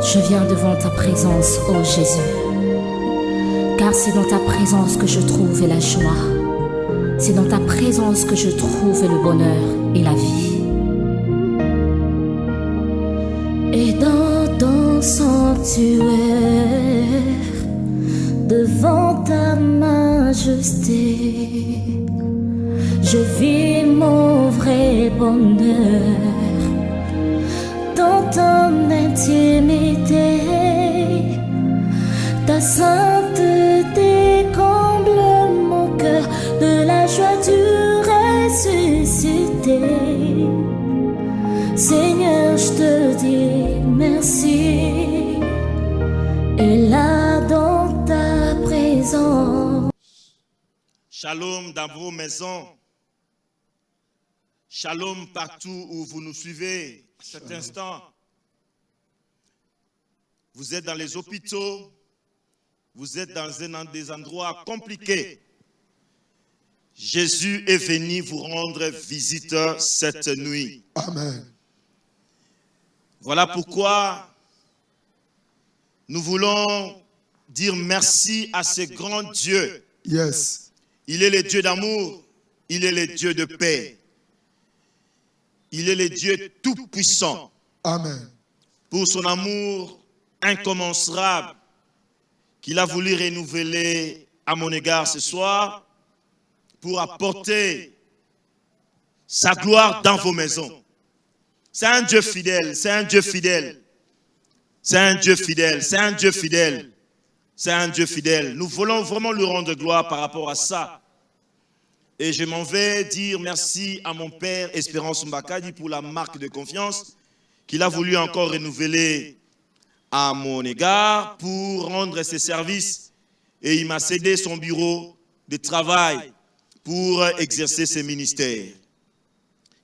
Je viens devant ta présence, ô Jésus, car c'est dans ta présence que je trouve la joie. C'est dans ta présence que je trouve le bonheur et la vie. Et dans ton sanctuaire, devant ta majesté, je vis mon vrai bonheur. Dans ton intimité, ta sainteté comble mon cœur de la joie du ressuscité. Seigneur, je te dis merci. Et là dans ta présence. Shalom dans vos maisons. Shalom partout où vous nous suivez. Cet instant, vous êtes dans les hôpitaux, vous êtes dans des endroits compliqués. Jésus est venu vous rendre visite cette nuit. Amen. Voilà pourquoi nous voulons dire merci à ce grand Dieu. Yes. Il est le Dieu d'amour, il est le Dieu de paix. Il est le Dieu tout-puissant. Amen. Pour son amour incommensurable qu'il a voulu renouveler à mon égard ce soir pour apporter sa gloire dans vos maisons. C'est un Dieu fidèle, c'est un Dieu fidèle. C'est un Dieu fidèle, c'est un Dieu fidèle. C'est un Dieu fidèle. Nous voulons vraiment lui rendre gloire par rapport à ça. Et je m'en vais dire merci à mon père Espérance Mbakadi pour la marque de confiance qu'il a voulu encore renouveler à mon égard pour rendre ses services. Et il m'a cédé son bureau de travail pour exercer ses ministères.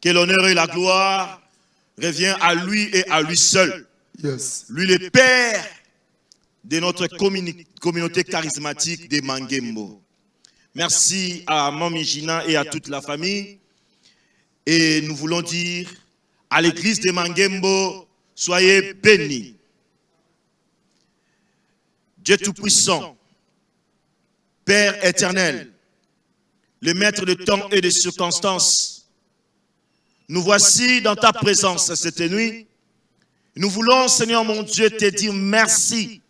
Que l'honneur et la gloire reviennent à lui et à lui seul. Yes. Lui le père de notre communauté charismatique de Mangembo. Merci à Mami Gina et à toute la famille. Et nous voulons dire à l'église de Mangembo, soyez bénis. Dieu Tout-Puissant, Père éternel, le maître de temps et de circonstances, nous voici dans ta présence cette nuit. Nous voulons, Seigneur mon Dieu, te dire merci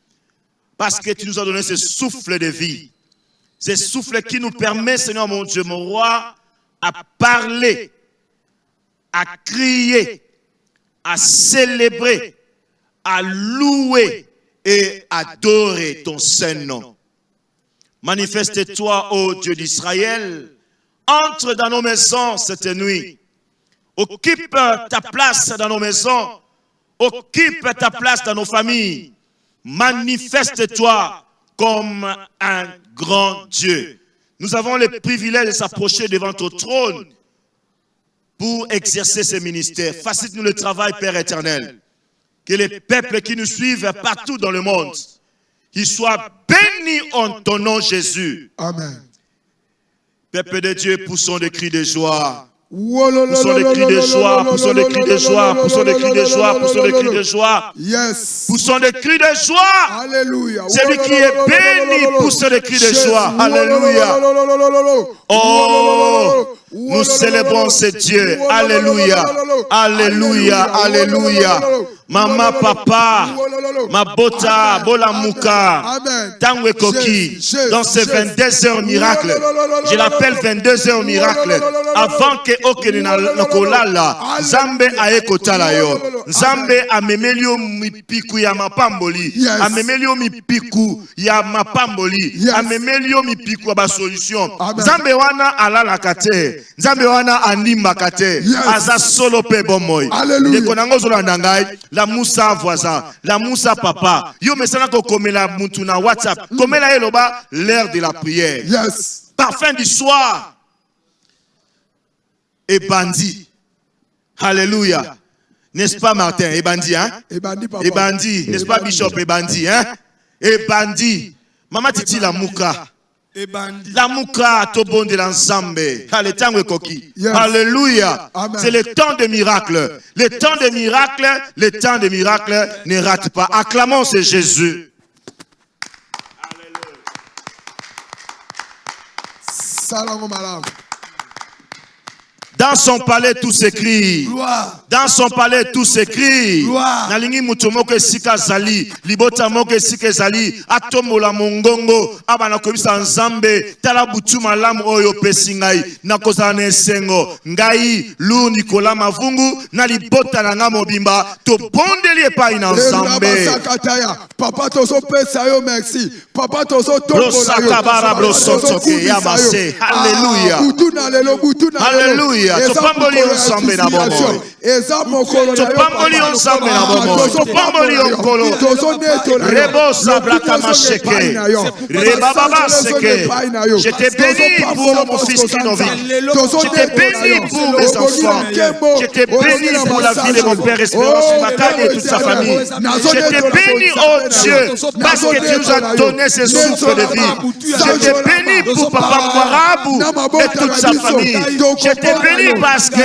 parce que tu nous as donné ce souffle de vie. Ce souffle qui nous permet, Seigneur mon Dieu, mon roi, à parler, à crier, à célébrer, à louer et adorer ton saint nom. Manifeste-toi, ô Dieu d'Israël, entre dans nos maisons cette nuit. Occupe ta place dans nos maisons, occupe ta place dans nos familles. Manifeste-toi comme un grand Dieu. Nous avons le privilège de s'approcher devant ton trône pour exercer ce ministère. Facilite-nous le travail, Père éternel. Que les peuples qui nous suivent partout dans le monde, qu'ils soient bénis en ton nom, Jésus. Amen. Peuple de Dieu, poussons des cris de joie. Poussons des cris de joie, poussons des cris de joie, poussons des cris de joie, poussons des cris de joie. Yes. Poussons des cris de joie. Alléluia. Celui qui est béni pousse des cris de joie. Alléluia. Oh, nous célébrons ce Dieu. Alléluia. Alléluia. Alléluia. Maman, papa, ma bota, bolamuka, tangwe koki, dans ces 22 heures miracles, je l'appelle 22 heures miracles, avant que okene na kolala, Nzambe aye kotala yo, Nzambe amemelio mipiku ya mapamboli, amemelio mipiku ya mapamboli, amemelio mipiku ya basolution, Nzambe wana alala kate, Nzambe wana animba kate, aza solo pe bomoy, ndeko nango zolanda ngai, la Moussa voisin, la Moussa papa. Yo mesana ko komela mutu na WhatsApp. Komela eloba l'heure de la prière. Yes. Parfum du soir. Et bandit. Alléluia. N'est-ce pas Martin? Et bandit, hein? Et bandit, papa. Et bandit. N'est-ce pas Bishop? Et bandit, hein? Et bandit. Maman Titi la Mouka. La mouka tobonde l'ensemble. Yes. Alléluia. Amen. C'est le temps des miracles. Le temps des miracles, le temps des miracles ne rate pas. Acclamons ce Jésus. Salam malam. Dans son palais, tout s'écrit. Gloire. Dans son palais, tout s'écrit. Gloire. Nalingi mutumoke sika zali, libota moke sika zali, atomola mongongo, abana komisa nzambe, tala butu malamu oyo pesingai, nakozala na esengo, ngai, lu Nicolas Mavungu, na libota na nga mobimba, to bondeli epai na nzambe. Papa tozo pesa yo merci. Papa tozo tombola yo. Brosakabara brosotoke yabase. Alléluia. Alléluia. Topamboli ensemble na bomo. Topamboli ensemble na bomo. Topamboli onkolo. Rebo sabraka macheke. Rebaba seke. Je te bénis pour mon fils Kinovi. Je te bénis pour mes enfants. Je te bénis pour la vie de mon père Espérance Makane et toute sa famille. Je te bénis, oh Dieu, parce que tu nous as donné ce souffle de vie. Je te bénis pour Papa Moirabou et toute sa famille. Je te bénis parce que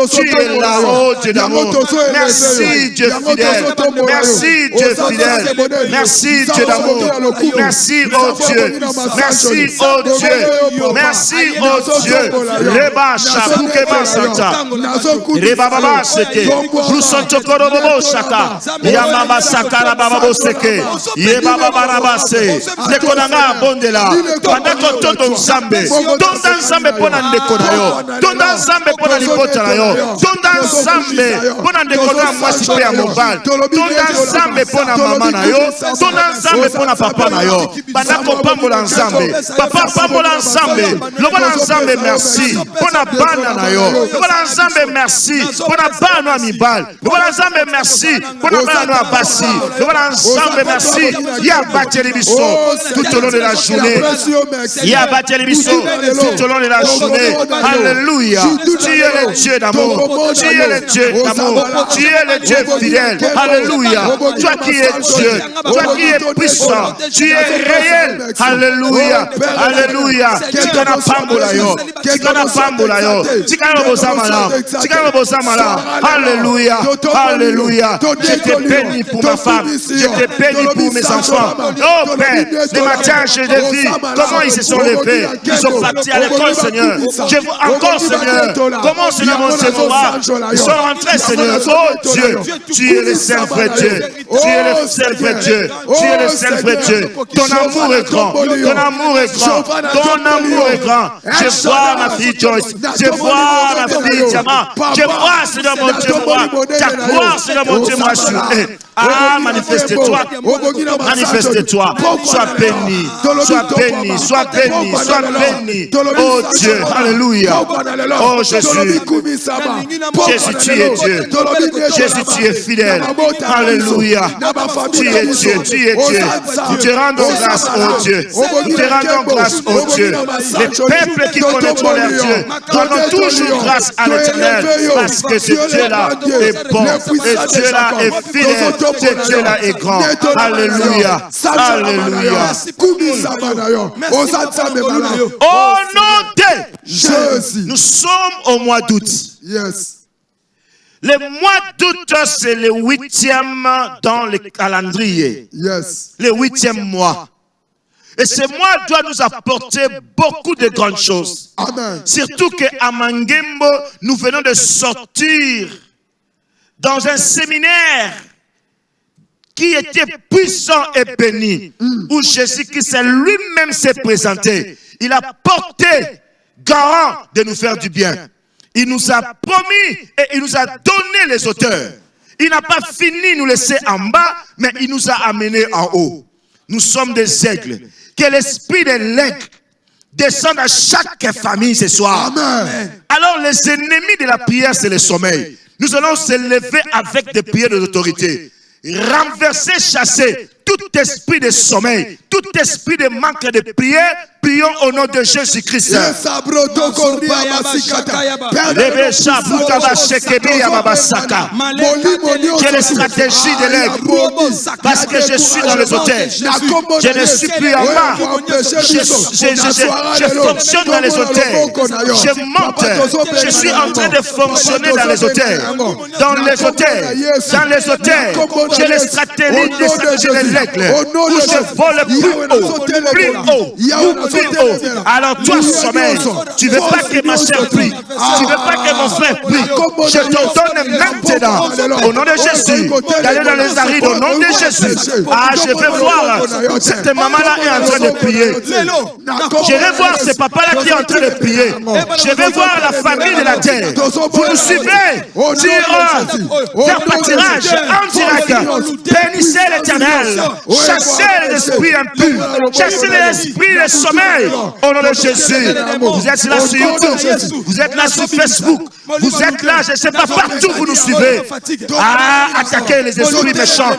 tu es là, oh Dieu d'amour. Merci Dieu fidèle. Merci Dieu fidèle. Merci Dieu d'amour. Merci oh Dieu. Merci oh Dieu. Merci oh Dieu. Reba Shabukema Santa. Reba Baba Seke. Rusantokoro Bobo Shaka. Yamaba Sakara Baba Seke. Yeba Baba Rabase. Nekonanga Bondela. Pandako Tondo Nzambe. Tonda Nzambe pona ndekona yo. Tonda Nzambe pona libota na yo. Tonda Nzambe pona ndekona mwasi pe ya mobile. Tonda Nzambe pona mama na yo. Tonda Nzambe pona papa na yo. Pandako pambola Nzambe. Papa pambola Nzambe. Lobola Nzambe merci. Pona bana na yo. Lobola Nzambe merci. Pona bana mibal. Lobola Nzambe merci. Pona bana basi. Lobola Nzambe merci. Ya bateli biso tout au long de la journée. Ya bateli biso tout au long de la journée. Alléluia. Tu es le Dieu d'amour. Tu es le Dieu d'amour. Tu es le Dieu fidèle. Alléluia. Toi qui es Dieu. Toi qui es puissant. Tu es réel. Alléluia. Alléluia. Tikana pambola yo. Tikana pambola yo. Tikana bozamala. Tikana bozamala. Alléluia. Alléluia. Je te bénis pour ma femme. Je te bénis pour mes enfants. Oh Père, le matin je les vis. Comment ils se sont levés. Ils sont partis à l'école, Seigneur. Je vois encore, Seigneur. Comment, Seigneur, mon Seigneur, ils sont rentrés, Seigneur. Oh Dieu, tu es le seul vrai Dieu. Tu es le seul vrai Dieu. Tu es le seul vrai Dieu. Ton amour est grand. Ton amour est grand. Ton amour est grand. Je vois ma fille Joyce. Je vois ma fille Diamant. Je vois, Seigneur, mon Dieu, moi. Ta gloire, Seigneur, mon Dieu, moi, je suis. Ah, manifeste-toi. Manifeste-toi. Sois béni. Sois béni. Sois béni. Sois béni. Oh Dieu. Alléluia. Oh Jésus. Jésus, tu es Dieu. Jésus, tu es fidèle. Alléluia. Tu es Dieu. Tu es Dieu. Nous te rendons grâce, oh Dieu. Nous te rendons grâce, oh Dieu. Les peuples qui connaîtront leur Dieu rendons toujours grâce à l'Éternel parce que ce Dieu-là est bon. Ce Dieu-là est fidèle. Ce Dieu-là est grand. Alléluia. Alléluia. Au nom de Jésus. Nous sommes au mois d'août. Yes. Le mois d'août, c'est le 8e dans le calendrier. Yes. Le 8e mois. Et ce mois doit nous apporter beaucoup de grandes choses. Amen. Surtout qu'à Mangembo, nous venons de sortir dans un séminaire qui était puissant et béni, où Jésus-Christ lui-même s'est présenté. Il a porté garant de nous faire du bien. Il nous a promis et il nous a donné les auteurs. Il n'a pas fini de nous laisser en bas, mais il nous a amenés en haut. Nous sommes des aigles. Que l'esprit de l'aigle descende à chaque famille ce soir. Amen. Alors les ennemis de la prière, c'est le sommeil. Nous allons se lever avec des prières d'autorité. Renverser, chasser tout esprit de sommeil, tout esprit de manque de prière prions au nom de Jésus-Christ. Quelle est la stratégie de l'aigle? Parce que je suis dans les hôtels. Je ne suis plus en bas. Je fonctionne dans les hôtels. Je monte. Je suis en train de fonctionner dans les hôtels. Dans les hôtels. Dans les hôtels. J'ai les stratégies de l'aigle. Où je vole plus haut. Plus haut. Plus haut. Alors toi, sommeil, tu ne veux pas que ma soeur prie. Tu ne veux pas que mon frère prie. Je t'ordonne maintenant, au nom de Jésus, d'aller dans les arides, au nom de Jésus. Ah, je vais voir, cette maman-là est en train de prier. Je vais voir ce papa-là qui est en train de prier. Je vais voir la famille de la terre. Vous nous suivez faire pâturage en direct. Bénissez l'Éternel. Chassez l'esprit impur. Chassez l'esprit de sommeil. Au nom de Jésus. Vous êtes là sur YouTube. Vous êtes là sur Facebook. Vous êtes là, je ne sais pas, partout vous nous suivez. Ah, attaquez les esprits méchants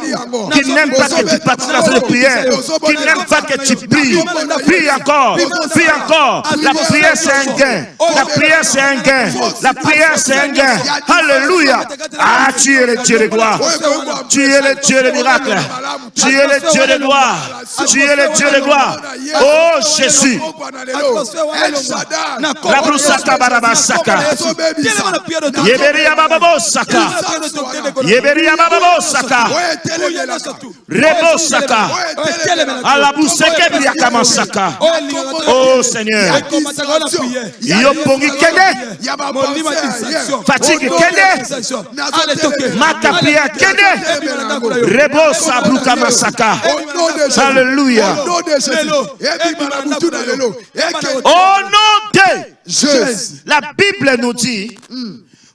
qui n'aiment pas que tu participes à cette prière, qui n'aiment pas que tu pries. Prie encore, prie encore. La prière c'est un gain. La prière c'est un gain. La prière c'est un gain. Alléluia. Ah, tu es le Dieu de gloire. Tu es le Dieu de miracle. Tu es le Dieu de gloire. Tu es le Dieu de gloire. Oh Jésus. La broussaka barabasaka. Yeberia bababo saka. Yeberia bababo saka. Rebo saka. Alabuseke biakama saka. Oh Seigneur. Yopongi kende. Fatigue kende. Makapia kende. Rebo sabruka masaka. Alléluia. Au nom de Jésus. La Bible nous dit,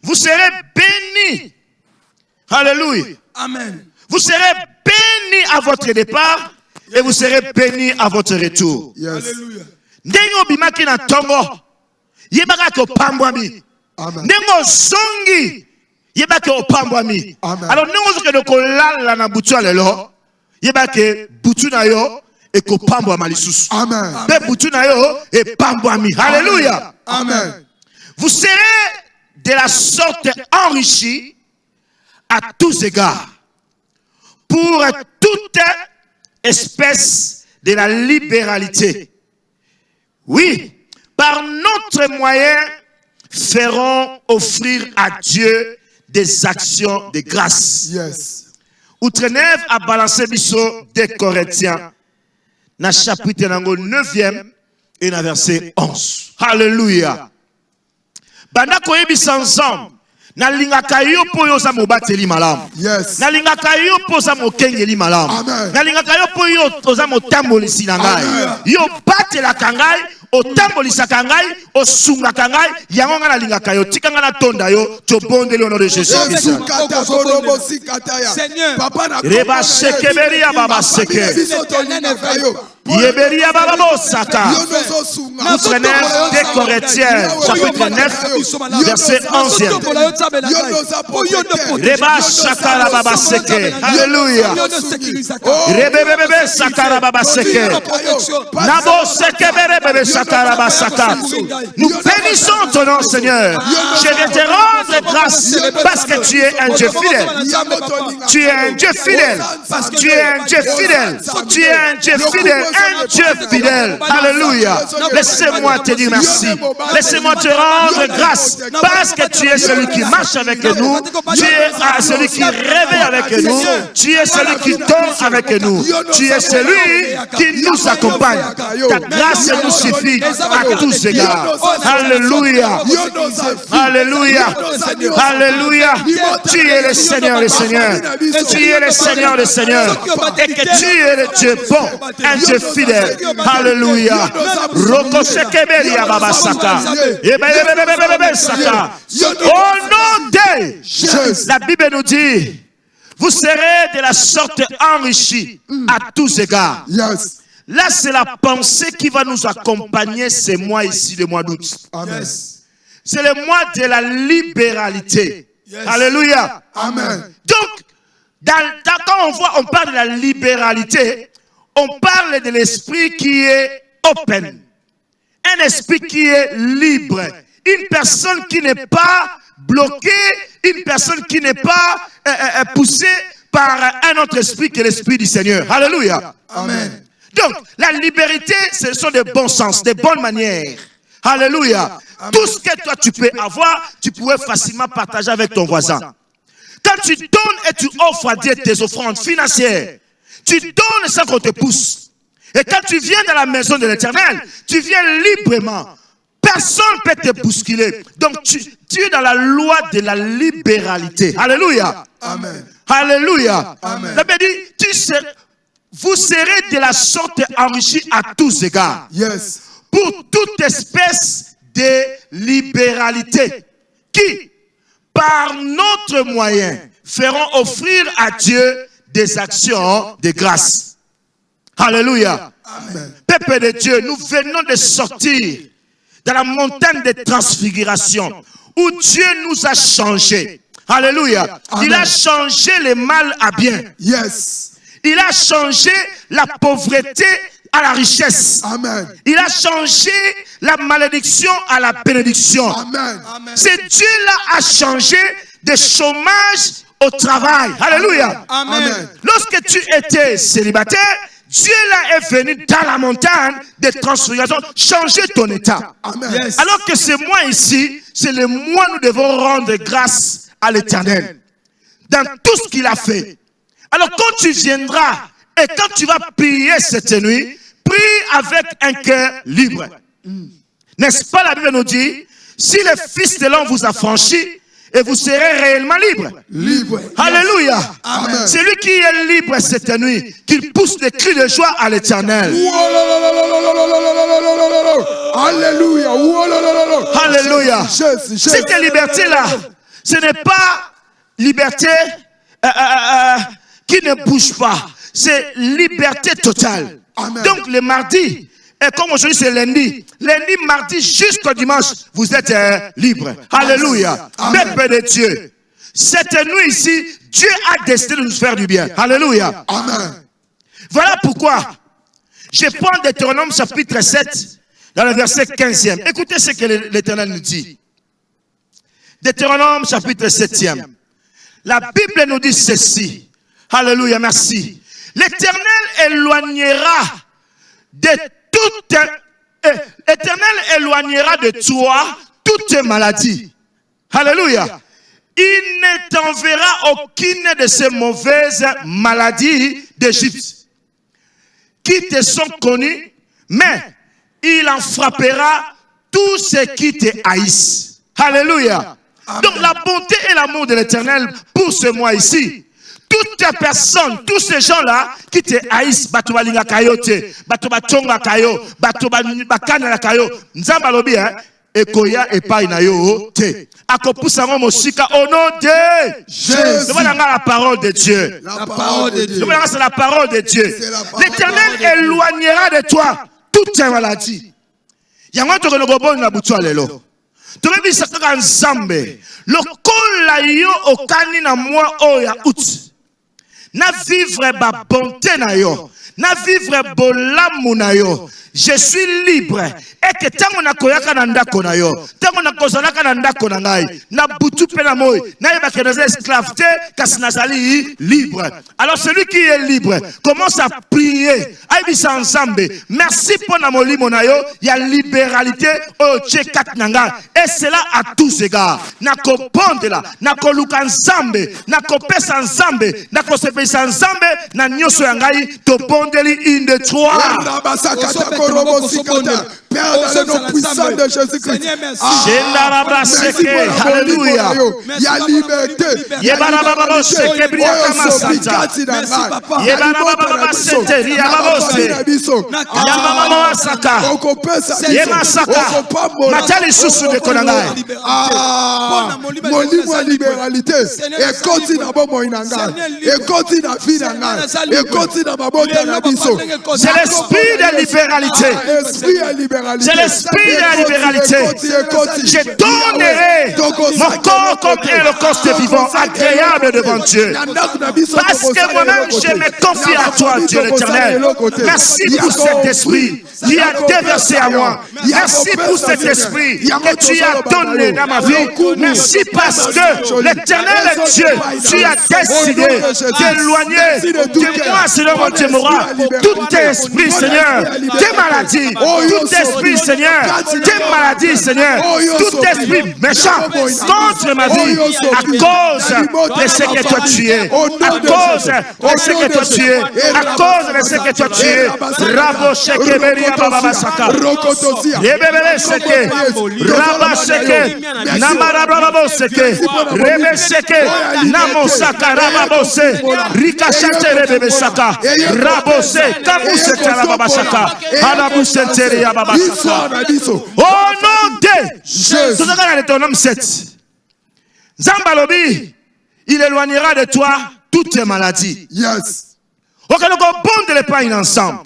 vous serez bénis. Alléluia. Amen. Vous serez bénis à votre départ et vous serez bénis à votre retour. Yes. Alléluia. Ndengo bimaki na tongo. Yebaka ko pambwami. Amen. Ndengo zongi. Yebaka ko pambwami. Alors ndengo zoke de ko lala na butu alelo. Yebaka butu na yo et ko pambwama lisusu. Amen. Be butu na yo et pambwami. Alléluia. Amen. Vous serez de la sorte enrichi à tous égards pour toute espèce de la libéralité. Oui, par notre moyen, ferons offrir à Dieu des actions de grâce. Yes. Outrenève a balancé biso des Corinthiens, na chapitre 9e et na verset 11. Alléluia. Banda koyebisa ensemble. Na lingaka yo po yo za mobateli malamu. Yes. Na lingaka yo po za mokengeli malamu. Amen. Na lingaka yo po yo za motambolisi na ngai. Yo batela kangai, otambolisa kangai, osunga kangai, yango nga na lingaka yo tikanga na tonda yo, tobondeli au nom de Jésus Christ. Seigneur. Papa na Reba sekeberia baba seke. Yeberia baba bosaka. Nous prenons des Corinthiens, chapitre 9, verset 11. Reba sakara baba seke. Alléluia. Rebebebe sakara baba seke. Nabo sekebere bebe sakara baba saka. Nous bénissons ton nom, Seigneur. Je vais te rendre grâce parce que tu es un Dieu fidèle. Tu es un Dieu fidèle. Tu es un Dieu fidèle. Tu es un Dieu fidèle. Un Dieu fidèle. Alléluia. Laissez-moi te dire merci. Laissez-moi te rendre grâce parce que tu es celui qui marche avec nous. Tu es celui qui réveille avec nous. Tu es celui qui donne avec nous. Tu es celui qui nous accompagne. Ta grâce nous suffit à tous égards. Alléluia. Alléluia. Alléluia. Tu es le Seigneur des Seigneurs. Tu es le Seigneur des Seigneurs. Et que tu es le Dieu bon, un Dieu fidèle. Alléluia. Au nom de Jésus, la Bible nous dit, vous serez de la sorte enrichis à tous égards. Yes. Là, c'est la pensée qui va nous accompagner ces mois ici, le mois d'août. Yes. C'est le mois de la libéralité. Yes. Alléluia. Amen. Donc, quand on parle de la libéralité, on parle de l'esprit qui est open. un esprit qui est libre. Une personne qui n'est pas bloquée, une personne qui n'est pas poussée par un autre esprit que l'esprit du Seigneur. Alléluia. Amen. Donc, la liberté, ce sont des bons sens, des bonnes manières. Alléluia. Amen. Tout ce que toi tu peux avoir, tu pourrais facilement partager avec ton voisin. Quand tu donnes et tu offres à Dieu tes offrandes financières, tu donnes sans qu'on te pousse. Et quand tu viens dans la maison de l'Éternel, tu viens librement. Personne ne peut te bousculer. Donc tu es dans la loi de la libéralité. Alléluia. Amen. Alléluia. Amen. La Bible dit, vous serez de la sorte enrichis à tous égards. Yes. Pour toute espèce de libéralité. Qui, par notre moyen, feront offrir à Dieu des actions de grâce. Alléluia. Amen. Peuple de Dieu, nous venons de sortir dans la montagne de transfiguration où Dieu nous a changés. Alléluia. Amen. Il a changé le mal à bien. Yes. Il a changé la pauvreté à la richesse. Amen. Il a changé la malédiction à la bénédiction. Amen. C'est Dieu-là a changé de chômage au travail. Alléluia. Amen. Amen. Lorsque tu étais célibataire, Dieu là est venu dans la montagne de transfiguration changer ton état. Amen. Yes. Alors que c'est moi ici, c'est le moi nous devons rendre grâce à l'Éternel dans tout ce qu'il a fait. Alors quand tu viendras et quand tu vas prier cette nuit, prie avec un cœur libre. N'est-ce pas, la Bible nous dit, si le Fils de l'homme vous a franchi, et vous serez réellement libre. Libre. Alléluia. Amen. C'est lui qui est libre cette nuit, qu'il pousse des cris de joie à l'Éternel. Alléluia. Alléluia. Cette liberté-là, ce n'est pas liberté qui ne bouge pas. C'est liberté totale. Amen. Donc le mardi, et comme aujourd'hui c'est lundi, mardi jusqu'au dimanche, vous êtes libre. Alléluia. Peuple de Dieu. Cette nuit ici, Dieu a décidé de nous faire du bien. Alléluia. Amen. Voilà pourquoi je prends Deutéronome chapitre 7, dans le verset 15e. Écoutez ce que l'Éternel nous dit. Deutéronome chapitre 7e. La Bible nous dit ceci. Alléluia, merci. L'Éternel éloignera de l'Éternel éloignera de toi toute maladie. Alléluia. Il ne t'enverra aucune de ces mauvaises maladies d'Égypte qui te sont connues, mais il en frappera tous ceux qui te haïssent. Alléluia. Amen. Donc la bonté et l'amour de l'Éternel pour ce mois ici. Toute personne, tous ces gens-là qui te haïssent, batoba linga kayote, batoba chonga kayo, batoba bakana la kayo, nzamba lobi ekoya epai na yo te. Akopusa ngo mosika au nom de Jésus. Voilà la parole de Dieu. La parole de Dieu. Voilà c'est la parole de Dieu. L'Éternel éloignera de toi toute maladie. Yango to ko bobo na butu alelo. Torebi sakaka nzambe. Lokola yo okani na moi oya out. Na vivre ba bonté na yo, na vivre bolamu na yo. Je suis libre. Et que tango na koyaka na ndako na yo, tango na kozalaka na ndako na ngai, na butu pe na moi, na yeba ke na esclavité, kasi nazali libre. Alors celui qui est libre commence à prier. Aibisa ensemble. Merci pour na molimo na yo, il y a libéralité au tchekat nanga. Et cela à tous égards. Na ko bondela, na ko luka ensemble, na ko pesa ensemble, na ko sepesa ensemble, na nyoso yangai to bondeli in the trois. Père, dans le nom puissant de Jésus-Christ. Alléluia. Il y a liberté. C'est l'esprit de libéralité. libéralité. C'est l'esprit de la libéralité. Je donnerai mon corps comme un holocauste vivant, agréable devant Dieu. Parce que moi-même, je me confie à toi, Dieu l'Éternel. Merci pour cet esprit qui a déversé à moi. Merci pour cet esprit que tu as donné dans ma vie. Merci parce que l'Éternel est Dieu. Tu as décidé d'éloigner de moi, Seigneur mon Dieu, tout esprit, Seigneur, des maladies, tout esprit, Seigneur, des maladies, Seigneur, tout esprit méchant contre ma vie à cause de ce que toi tu es, à cause de ce que toi tu es, à cause de ce que toi tu es. Rabo sheke beria baba basaka. Rebele sheke, raba sheke, namara baba sheke, rebe sheke, namo saka raba bose, rika shate rebe saka, rabo se, kamu shete raba saka, halabu shete ya baba saka. Au nom de Jésus, tout ça dans ton nom 7. Zambalobi, il éloignera de toi toutes tes maladies. Yes. Ok, donc on bande les pains ensemble.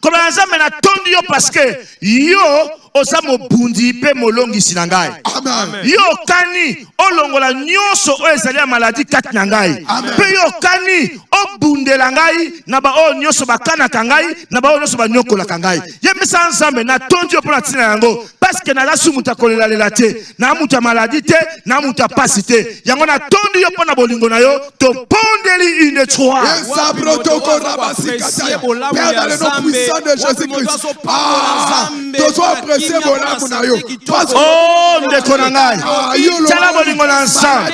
Comme ensemble, on a tondu parce que yo osamo bundi pe molongi sinangai. Amen. Yo kani olongola nyonso o ezali maladie kat nangai. Pe yo kani o bundela ngai na ba o nyonso bakana kangai na ba o nyonso ba nyokola kangai. Yemisa ensemble na tondu pour la tina yango parce que na la sumuta kolela lelate na muta maladie te na muta pasite. Yango na tondu yo pona bolingo na yo to pondeli une trois. Père, dans le nom puissant de Jésus-Christ. Oh, Ndekonangai. Tala bolingo na ensemble.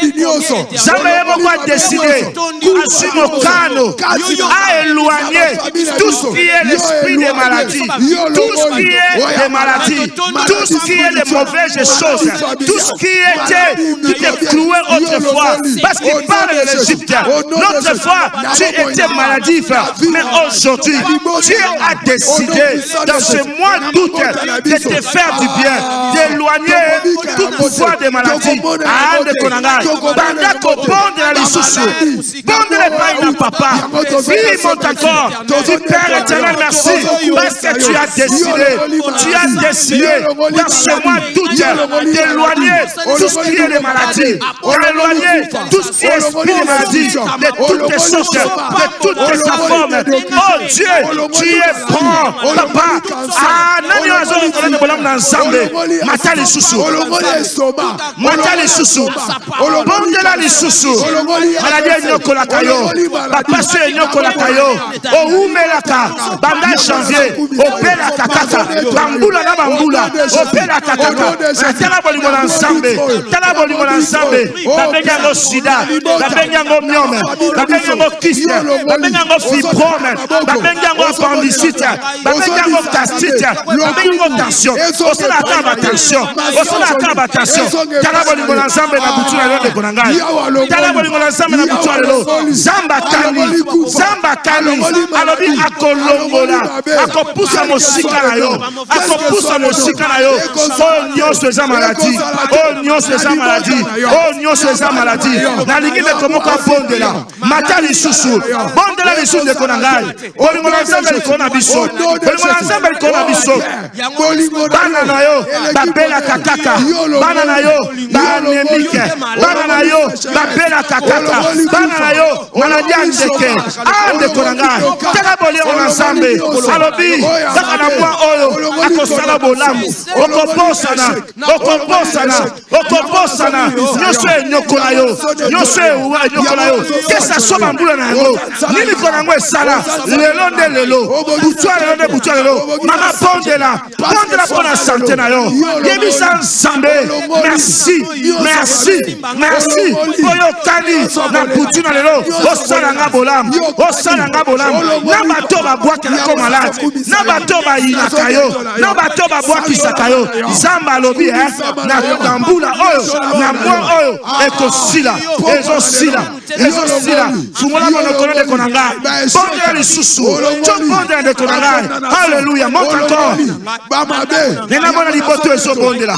Jamais beaucoup a décidé à Simokano à éloigner tout ce qui est l'esprit des maladies, tout ce qui est des maladies, tout ce qui est des mauvaises choses, tout ce qui était cloué autrefois. Parce qu'il parle de l'Égypte. L'autre fois, tu étais maladif, mais aujourd'hui, Dieu a décidé dans ce mois d'août de te faire du bien, d'éloigner tout pouvoir des maladies. Ah, de Konangai. Pendant qu'on bonde la lissoussou, bonde les pailles de papa, fille monte encore. Du Père éternel, merci, parce que tu as décidé dans ce mois d'août d'éloigner tout ce qui est des maladies, d'éloigner tout ce qui est esprit des maladies, de toutes les sortes, de toutes les formes. Oh Dieu, tu es bon, papa. Ah, nani wazo kolende bolam na nzambe. Matali susu. Matali susu. Bondela li susu. Maladi nyokola kayo. Bapase nyokola kayo. O umelaka. Banda janvier. O pela kakaka. Bambula na bambula. O pela kakaka. Tala bolingo na nzambe. Tala bolingo na nzambe. Babenga ngo sida. Babenga ngo myome. Babenga ngo kyste. Babenga ngo fibrome. Babenga ngo appendicite. Babenga ngo gastite. Babenga tension. Aussi la table attention. Aussi la table attention. Tala bolingo na nzambe na butu na lelo konangai. Tala bolingo na nzambe na butu na lelo. Zamba kani. Alobi akolongola. Akopusa mosika na yo. Akopusa mosika na yo. Oh nyonso eza maladie. Oh nyonso eza maladie. Oh nyonso eza maladie. Na lingi me komoko bondela. Matali susu. Bondela lisusu de konangai. Bolingo na nzambe likona biso. Bolingo na nzambe likona biso. Bana na yo babela kakaka. Bana na yo banemike. Bana na yo babela kakaka. Bana na yo maladia ndeke. Ande konangai. Tala bolingo na nzambe. Alobi kaka na mwa oyo akosala bolamu. Okobosana. Nyonso enyokola yo. Nyonso enyokola yo. Kesa soba mbula na yango. Nini konango esala. Lelo nde lelo. Butua lelo. Mama bondela pour la santé na yo. Yebisa nzambe. Merci. Oyo kani na butu na lelo. Osala nga bolam. Na bato ba bwaki na ko malade. Na bato ba yinaka yo. Na bato ba bwaki saka yo. Zamba lobi na mbula oyo. Na mwa oyo ekosila. Ezosila. ezosila fungola monokolo ndeko na ngai bondela lisusu tobondela ndeko na ngai alleluya monte encore nenamona liboto ezobondela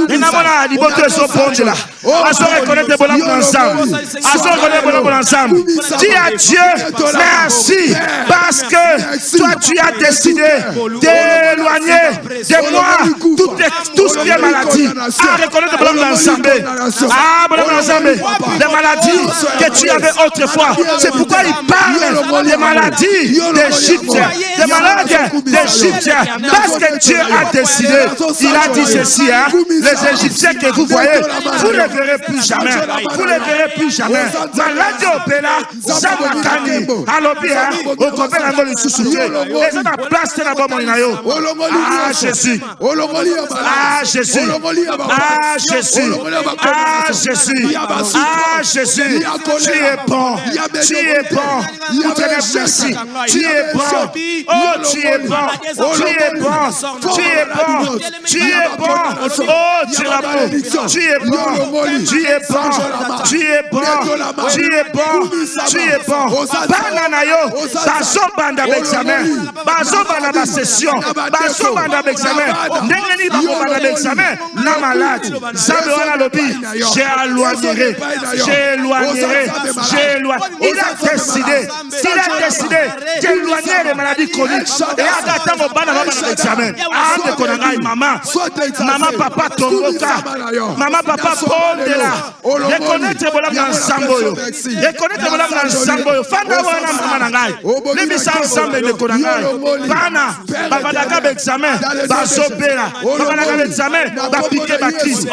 nenamona liboto ezobondela azoreconnaître bolamu na nzambe azoreconnaître bolamu na nzambe dis à Dieu merci parce que toi tu as décidé d'éloigner de moi tout ce qui est maladie à reconnaître bolamu na nzambe bolamu na nzambe les maladies que tu avais autrefois c'est pourquoi il parle des maladies d'Égypte des maladies d'Égypte parce que Dieu a décidé il a dit ceci les Égyptiens que vous voyez vous ne verrez plus jamais vous ne verrez plus jamais maladie opéra Zamakani alobi okopela ngo lisusu te eza na place te na bomoi na yo Jésus Jésus Jésus Jésus tu es bon tu es bon nous te remercie tu es bon oh tu es bon tu es bon tu es bon tu es bon oh tu es bon tu es bon tu es bon tu es bon tu es bon tu es bon bana na yo bazobanda l'examen bazobanda ba session bazobanda l'examen ndenge ni bakobanda l'examen na malade zambe wana lobi j'éloignerai il a décidé d'éloigner les maladies chroniques et agata mobana ba l'examen ande konangai mama papa tongoka mama papa pondela reconnaître bolam na nsambo yo reconnaître bolam na nsambo yo fanda wana mama na ngai lebisa nsambe de konangai bana babadaka ba examen bazopela babadaka ba examen ba piquer ba crise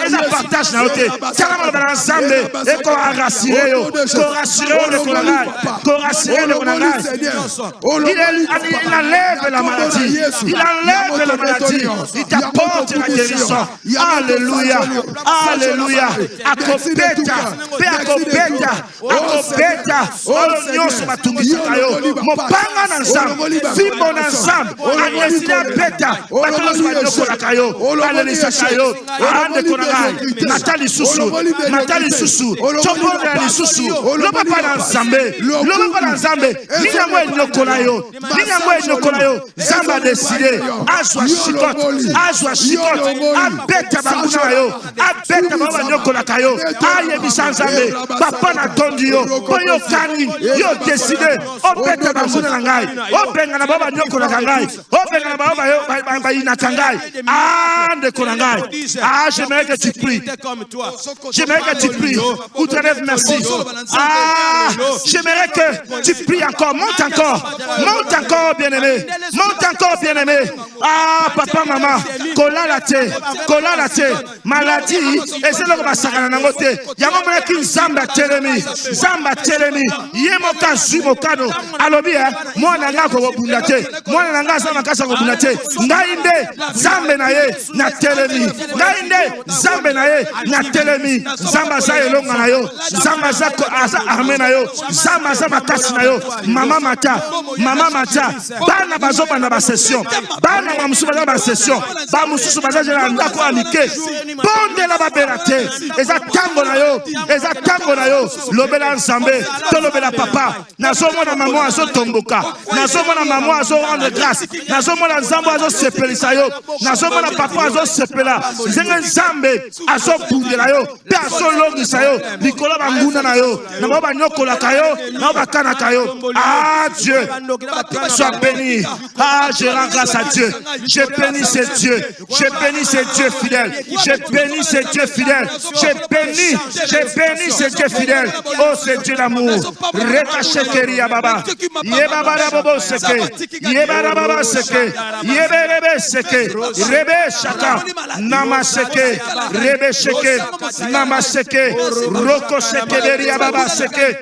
eza partage na yote tala ba nsambe e ko rassurer yo ko rassurer le konangai ko rassurer le konangai il enlève la maladie il enlève la maladie il t'apporte la guérison alléluia alléluia akopeta olo nyonso batungisa yo mopanga na nzambe fimbo na nzambe anesina peta batoloso banyokolaka yo balelisaka yo ande konangai mata lisusu tobonda lisusu loba pa na nzambe ninyango enyokola yo nzambe adeside azwa shikote abeta banguna na yo abeta baba banyokolaka yo ayebisa nzambe papa na tondi yo po yo kani yo deside obeta banguna na ngai obenga na baba banyokolaka ngai obenga na baba bayinaka ngai ndeko na ngai j'aimerais que tu pries ou te lèves merci j'aimerais que tu pries encore monte encore bien-aimé papa maman kolala te maladie ezeloko basakana nango te yango monaki nzambe atelemi ye moka zwi mokano alobi mwana nga kobunda te mwana na nga aza makasi akobunda te ngai nde nzambe na ye na telemi nzambe aza elonga na yo nzambe aza arme na yo nzambe aza makasi na yo mama mata bana bazobanda basession bana bamosusu baza basession bamosusu baza jela ndako ya mike bondela babela te eza ntango na yo lobela nzambe tolobela papa nazomona mama azotomboka nazomona mama azorendre grâce nazomona nzambe azosepelisa yo nazomona papa azosepela nzenge nzambe azobundela yo mpe azolongisa yo likolo banguna na yo nabo banyokolaka yo nabo bakanaka yo Dieu sois béni je rends grâce à Dieu je bénis ce Dieu fidèle je bénis ce Dieu fidèle oh c'est Dieu d'amour rekashekeri ya baba yebaba la bobo seke yebara baba seke yeberebe seke rebe shaka namaseke rebe sheke namaseke roko seke beria baba seke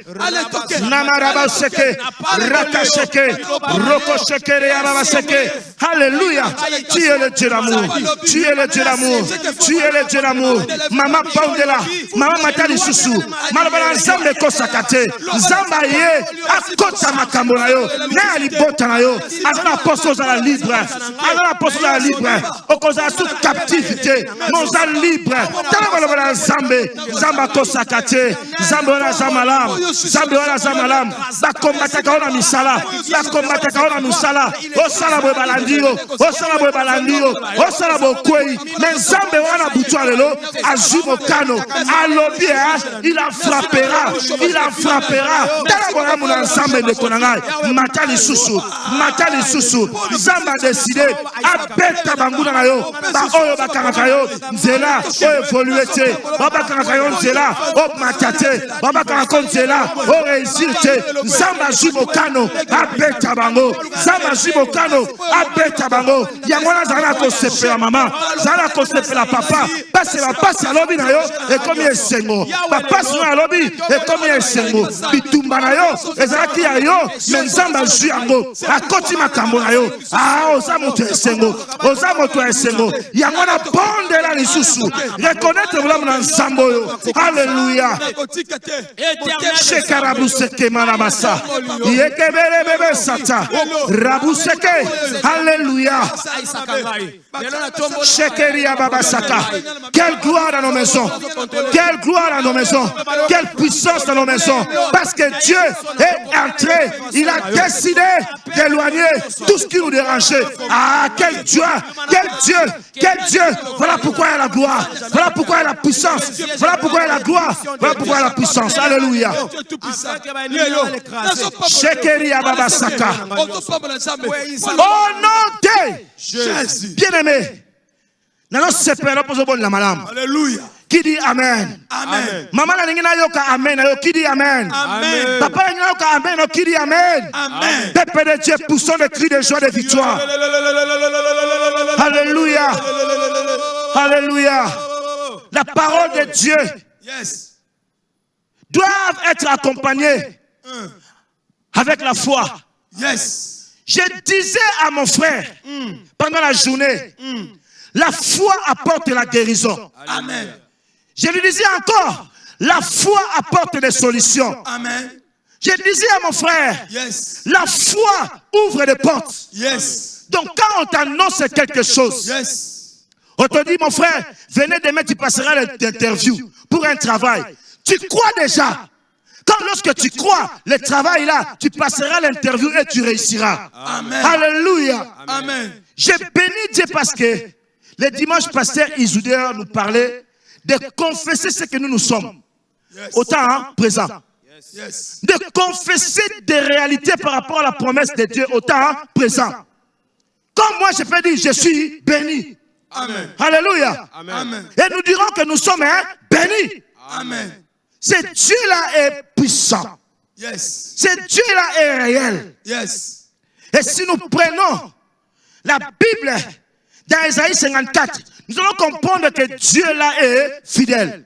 namaraba seke raka seke roko seke ya baba seke alléluia tu es le Dieu d'amour maman Paundela mama matali susu malabala nzambe kosakate nzamba ye akota makambo na yo na libota na yo azala poso za la libre azala poso za la libre okoza toute captivité noza libre tala baloba na nzambe nzamba kosakate nzambe wana za malamu nzambe wana za malamu bakombataka wana misala bakombataka wana misala osala boye balandi yo osala boye balandi yo osala bokwei mais nzambe wana butu lelo azwi mokano alobi il la frappera tala bolamu na nzambe ndeko na ngai mata lisusu nzambe adeside abeta banguna na yo baoyo bakangaka yo nzela oyo evolue te babakangaka yo nzela omata te babakangaka nzela oreisir te nzambe azwi mokano abeta bango nzambe azwi mokano abeta bango yango wana azala na kosepela mama azala na kosepela papa pasi bapasi alobi na yo ekomi esengo bapasi no alobi ekomi esengo bitumba na yo ezalaki ya yo me nzambe azwi yango akoti makambo na yo oza moto esengo oza moto esengo yango wana bondela lisusu reconnaître bolamu na nzambe oyo alleluya shekarabuseke manabasa yekebele bebe sata rabuseke alleluya shekeria babasaka. Quelle gloire dans nos maisons, quelle gloire dans nos maisons, quelle puissance dans nos maisons, parce que Dieu est entré, il a décidé d'éloigner tout ce qui nous dérangeait. Quel Dieu, voilà pourquoi il y a la gloire, voilà pourquoi il y a la puissance, voilà pourquoi il y a la gloire, voilà pourquoi il y a la puissance, alléluia. Shekeria babasaka. Au nom de Jésus, bien-aimé. Alléluia. Qui dit Amen? Amen. Maman n'a yoka Amen. Qui dit Amen? Amen. Papa n'a yoka Amen. Qui dit Amen? Amen. Peuple de Dieu, poussons des cris de joie, de victoire. Alléluia. Alléluia. La parole de Dieu doit être accompagnée avec la foi. Je disais à mon frère pendant la journée, la foi apporte la guérison. Amen. Je lui disais encore, la foi apporte des solutions. Amen. Je disais à mon frère, la foi ouvre des portes. Donc quand on t'annonce quelque chose, on te dit, mon frère, venez demain, tu passeras l'interview pour un travail. Tu crois déjà. Quand lorsque tu crois, le travail là, tu passeras l'interview et tu réussiras. Amen. Alléluia. Amen. J'ai béni Dieu parce que le dimanche, pasteur Isoudéa nous parlait de confesser ce que nous sommes. Au temps présent. De confesser des réalités par rapport à la promesse de Dieu au temps présent. Comme moi, je peux dire, je suis béni. Amen. Alléluia. Amen. Et nous dirons que nous sommes bénis. Amen. Ce Dieu-là est puissant. Ce Dieu-là est réel. Et si nous prenons la Bible dans Ésaïe 54, nous allons comprendre que Dieu là est fidèle.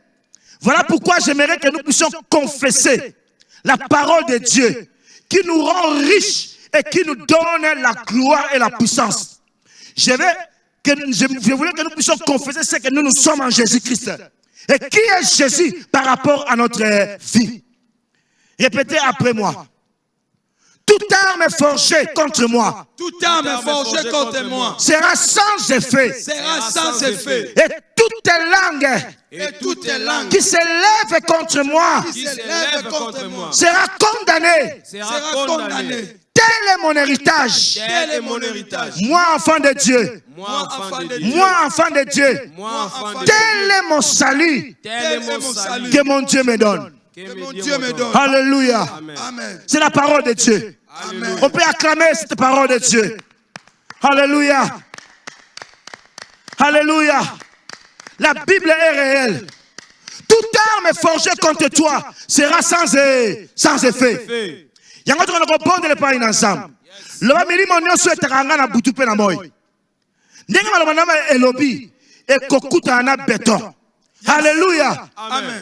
Voilà pourquoi j'aimerais que nous puissions confesser la parole de Dieu qui nous rend riches et qui nous donne la gloire et la puissance. Je voulais que nous puissions confesser ce que nous sommes en Jésus-Christ. Et qui est Jésus par rapport à notre vie? Répétez après moi. Toute arme forgée contre moi. Toute arme forgée contre moi sera sans effet. Et toute langue qui s'élève contre moi sera condamnée. Tel est mon héritage. Moi, enfant de Dieu. Moi, enfant de Dieu. Tel est mon salut que mon Dieu me donne. Alléluia. C'est la parole de Dieu. Amen. On peut acclamer cette parole de Dieu. Alléluia. Alléluia. La Bible est réelle. Toute arme forgée contre toi sera sans effet. Il y a un autre qui répond de pas ensemble. Le famille mon souhaite rangana butu pe na moy. Ndenge malobana elobi e kokuta na béton. Alléluia.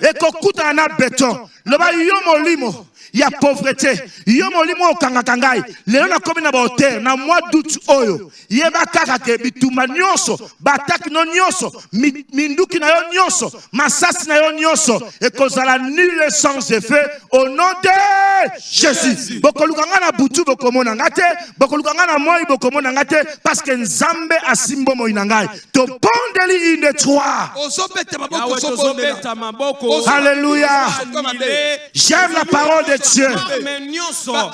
Et kokuta na béton. Le ba yo molimo ya pauvreté. Yo molimo kangakangai. Lelo na komi na ba hotel na mois d'août oyo. Yeba kaka ke bituma nyonso, bataki no nyonso, minduki na yo nyonso, masasi na yo nyonso et kozala nul sans effet au nom de Jésus. Bokolukanga na butu bokomona ngate, bokolukanga na moi bokomona ngate parce que Nzambe asimbo moi nangai. To pondeli une de trois. Alléluia. J'aime la parole de Dieu.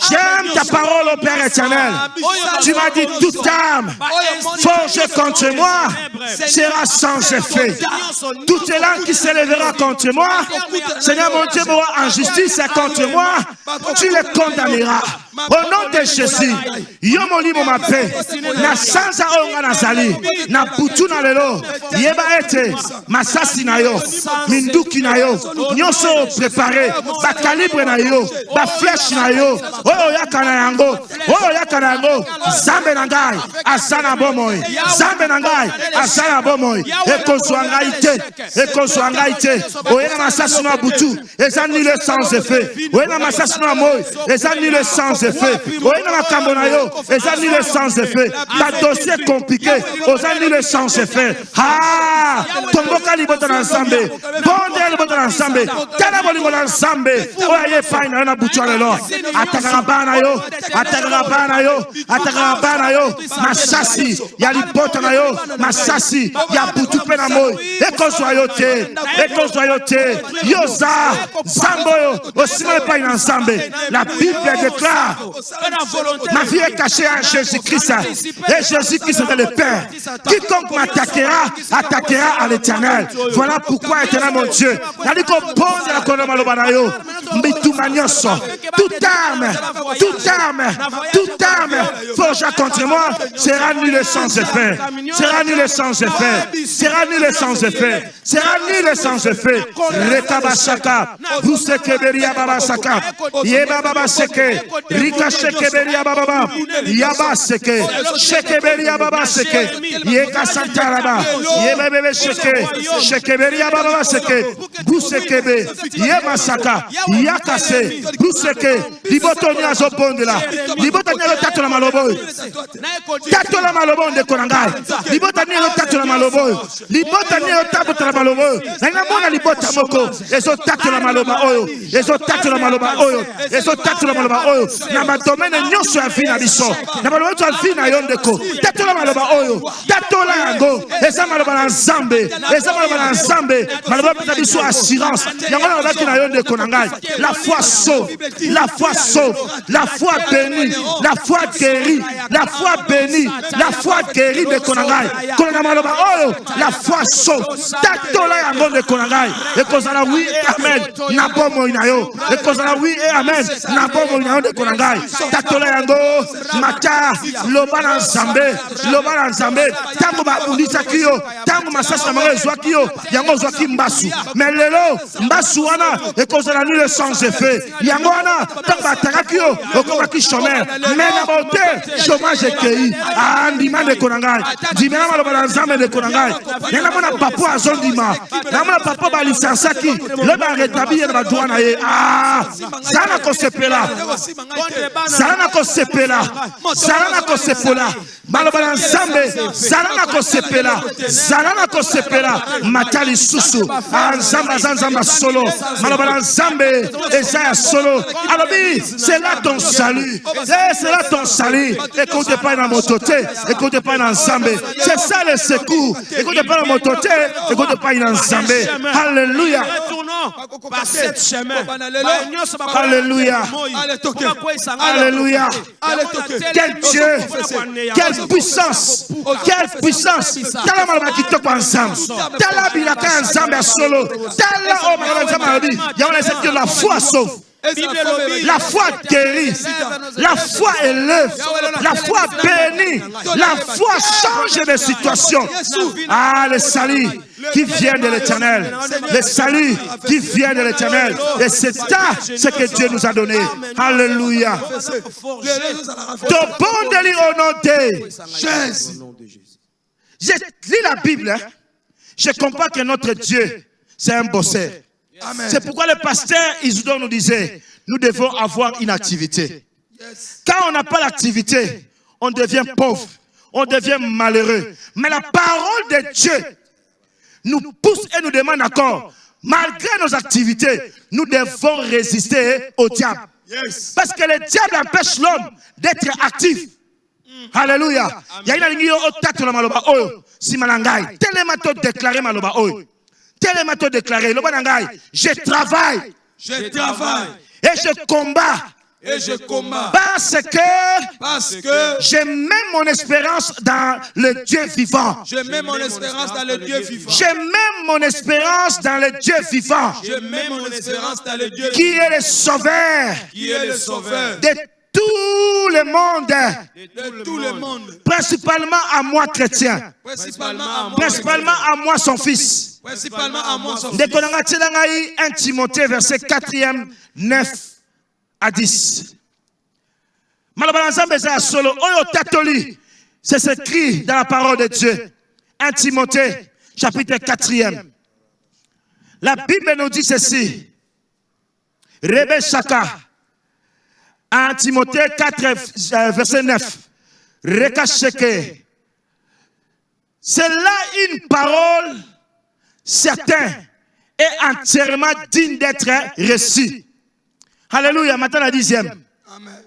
J'aime ta parole au Père éternel. Tu m'as dit toute âme forgée contre moi sera sans effet. Toute langue qui s'élèvera contre moi, Seigneur mon Dieu, en justice contre moi, tu les condamneras. Au nom de Jésus, Yomoli mon paix, na sansa onga nazali, na putu na lelo, yeba ete, masasi na yo, minduki na yo, nyonso préparé, ba calibre na yo, ba flèche na yo, oyo yaka na yango, Zambe na ngai, asana bomoy, Zambe na ngai, asana bomoy, ekozwa ngai te, oyena masasi na butu, eza nile sans effet, oyena masasi na moy, eza nile sans effet. Oui, dans la Cameroun, eza nile sans effet. Ta dossier compliqué, eza nile sans effet. Ah, tomboka libota ensemble, bonde libota ensemble, tala bolingo ensemble. Oye paina na butu lelo. Atakabana yo, masasi ya libota na yo, masasi ya butu pena moy. Ekozwa yo te, yoza, zamboyo, osima paina ensemble. La Bible déclare. Ma vie est cachée à Jésus-Christ. Et Jésus-Christ est le Père. Quiconque m'attaquera, attaquera à l'Éternel. Voilà pourquoi, Éternel mon Dieu, toute arme forgée contre moi sera nulle sans effet. Sera nulle sans effet. Sera nulle sans effet. Sera nulle sans effet. Rekabasaka, Busekeberia Babasaka, Yeba Babaseke, Rika Shekeberia Baba, Yaba Seke, Shekeberia Baba Seke, Yeka Santaraba, Yeba Bebe Seke, Shekeberia Baba Seke, Busekebe, Yeba Saka, Yakase, Buseke, Libotonia Zopondela, Libotonia Tatola Maloboy, Tatola Malobon de Konangai, Libotonia Tatola Maloboy, Libotonia Tatola Maloboy, Namona Libota Moko, Ezotatola Maloba Oyo, Ezotatola Maloba Oyo, Ezotatola Maloba Oyo, Nabatomene nyonso ya vie na biso, Nabatomene ya vie na yondeko, Tatola Maloba Oyo, Tatola Yango, Eza Maloba na Nzambe, Eza Maloba na Nzambe, Maloba peta biso assurance, Yango na lobaki na yondeko na ngai, la foi sauve, la foi sauve, la foi bénie, la foi guérie, la foi bénie, la foi guérie de Konangai, Konanga Maloba Oyo, la foi sauve, Tatola Yango de Konangai, et kozala oui et amen, na bomo inayo, et kozala oui et amen, na bomo inayo de Konangai, Tatola Yango, Mata, Lobana Nzambe, tango ba undisa kiyo, tango masasa mare zwa kiyo, yango zwa ki mbasu, mais lelo, mbasu wana, et kozala nule sans effet, yango wana, tango ba tarakiyo, okoma ki chômeur, mais na bote, chômage ekei, andima de Konangai, dimena malobana Nzambe de Konangai, yana mona papo azondima, yana mona papo ba lisansaki, le ba retabi yana ba douana ye, sana kosepela, sana kosepela, sana kosepela, malobana Nzambe, sana kosepela, matali susu, Nzamba solo, malobana Nzambe, Esaïa solo, alobi, c'est là ton salut, c'est là ton salut, écoute pas dans mon toté, écoute pas dans Nzambe, c'est ça le secours, écoute pas dans mon toté, écoute pas dans Nzambe, alléluia, alléluia, alléluia, quel Dieu, quelle puissance, tala malaba kitoko ensemble, tala bilaka ensemble solo, tala o malaba ensemble, il y a la foi sauve. La foi guérit, la foi élève, la foi bénit, la foi change de situation. Le salut qui vient de l'Éternel, le salut qui vient de l'Éternel. Et c'est ça ce que Dieu nous a donné. Alléluia. Ton bon délit au nom de Jésus. Je lis la Bible, je comprends que notre Dieu, c'est un bosseur. C'est pourquoi le pasteur Isidore nous disait, nous devons avoir une activité. Quand on n'a pas l'activité, on devient pauvre, on devient malheureux. Mais la parole de Dieu nous pousse et nous demande encore, malgré nos activités, nous devons résister au diable. Yes. Parce que le diable empêche l'homme d'être actif. Alléluia. Yaina lingio otato la maloba oyo. Si manangai. Tellement to déclarer maloba oyo. Tellement to déclarer. Loba nangai. Je travaille. Je travaille. Et je combats. Et je combats. Parce que je mets mon espérance dans le Dieu vivant. Je mets mon espérance dans le Dieu vivant. Je mets mon espérance dans le Dieu vivant. Je mets mon espérance dans le Dieu qui est le sauveur. Qui est le sauveur. De tout le monde. De tout le monde. Principalement à moi chrétien. Principalement à moi son fils. Principalement à moi son fils. De 1 Timothée verset 4e 9 à 10. C'est écrit dans la parole de Dieu. 1 Timothée chapitre 4e. La Bible nous dit ceci. Rebe Shaka. 1 Timothée 4 verset 9. Rekasheke. C'est là une parole certaine et entièrement digne d'être reçue. Alléluia, maintenant la 10e. Amen.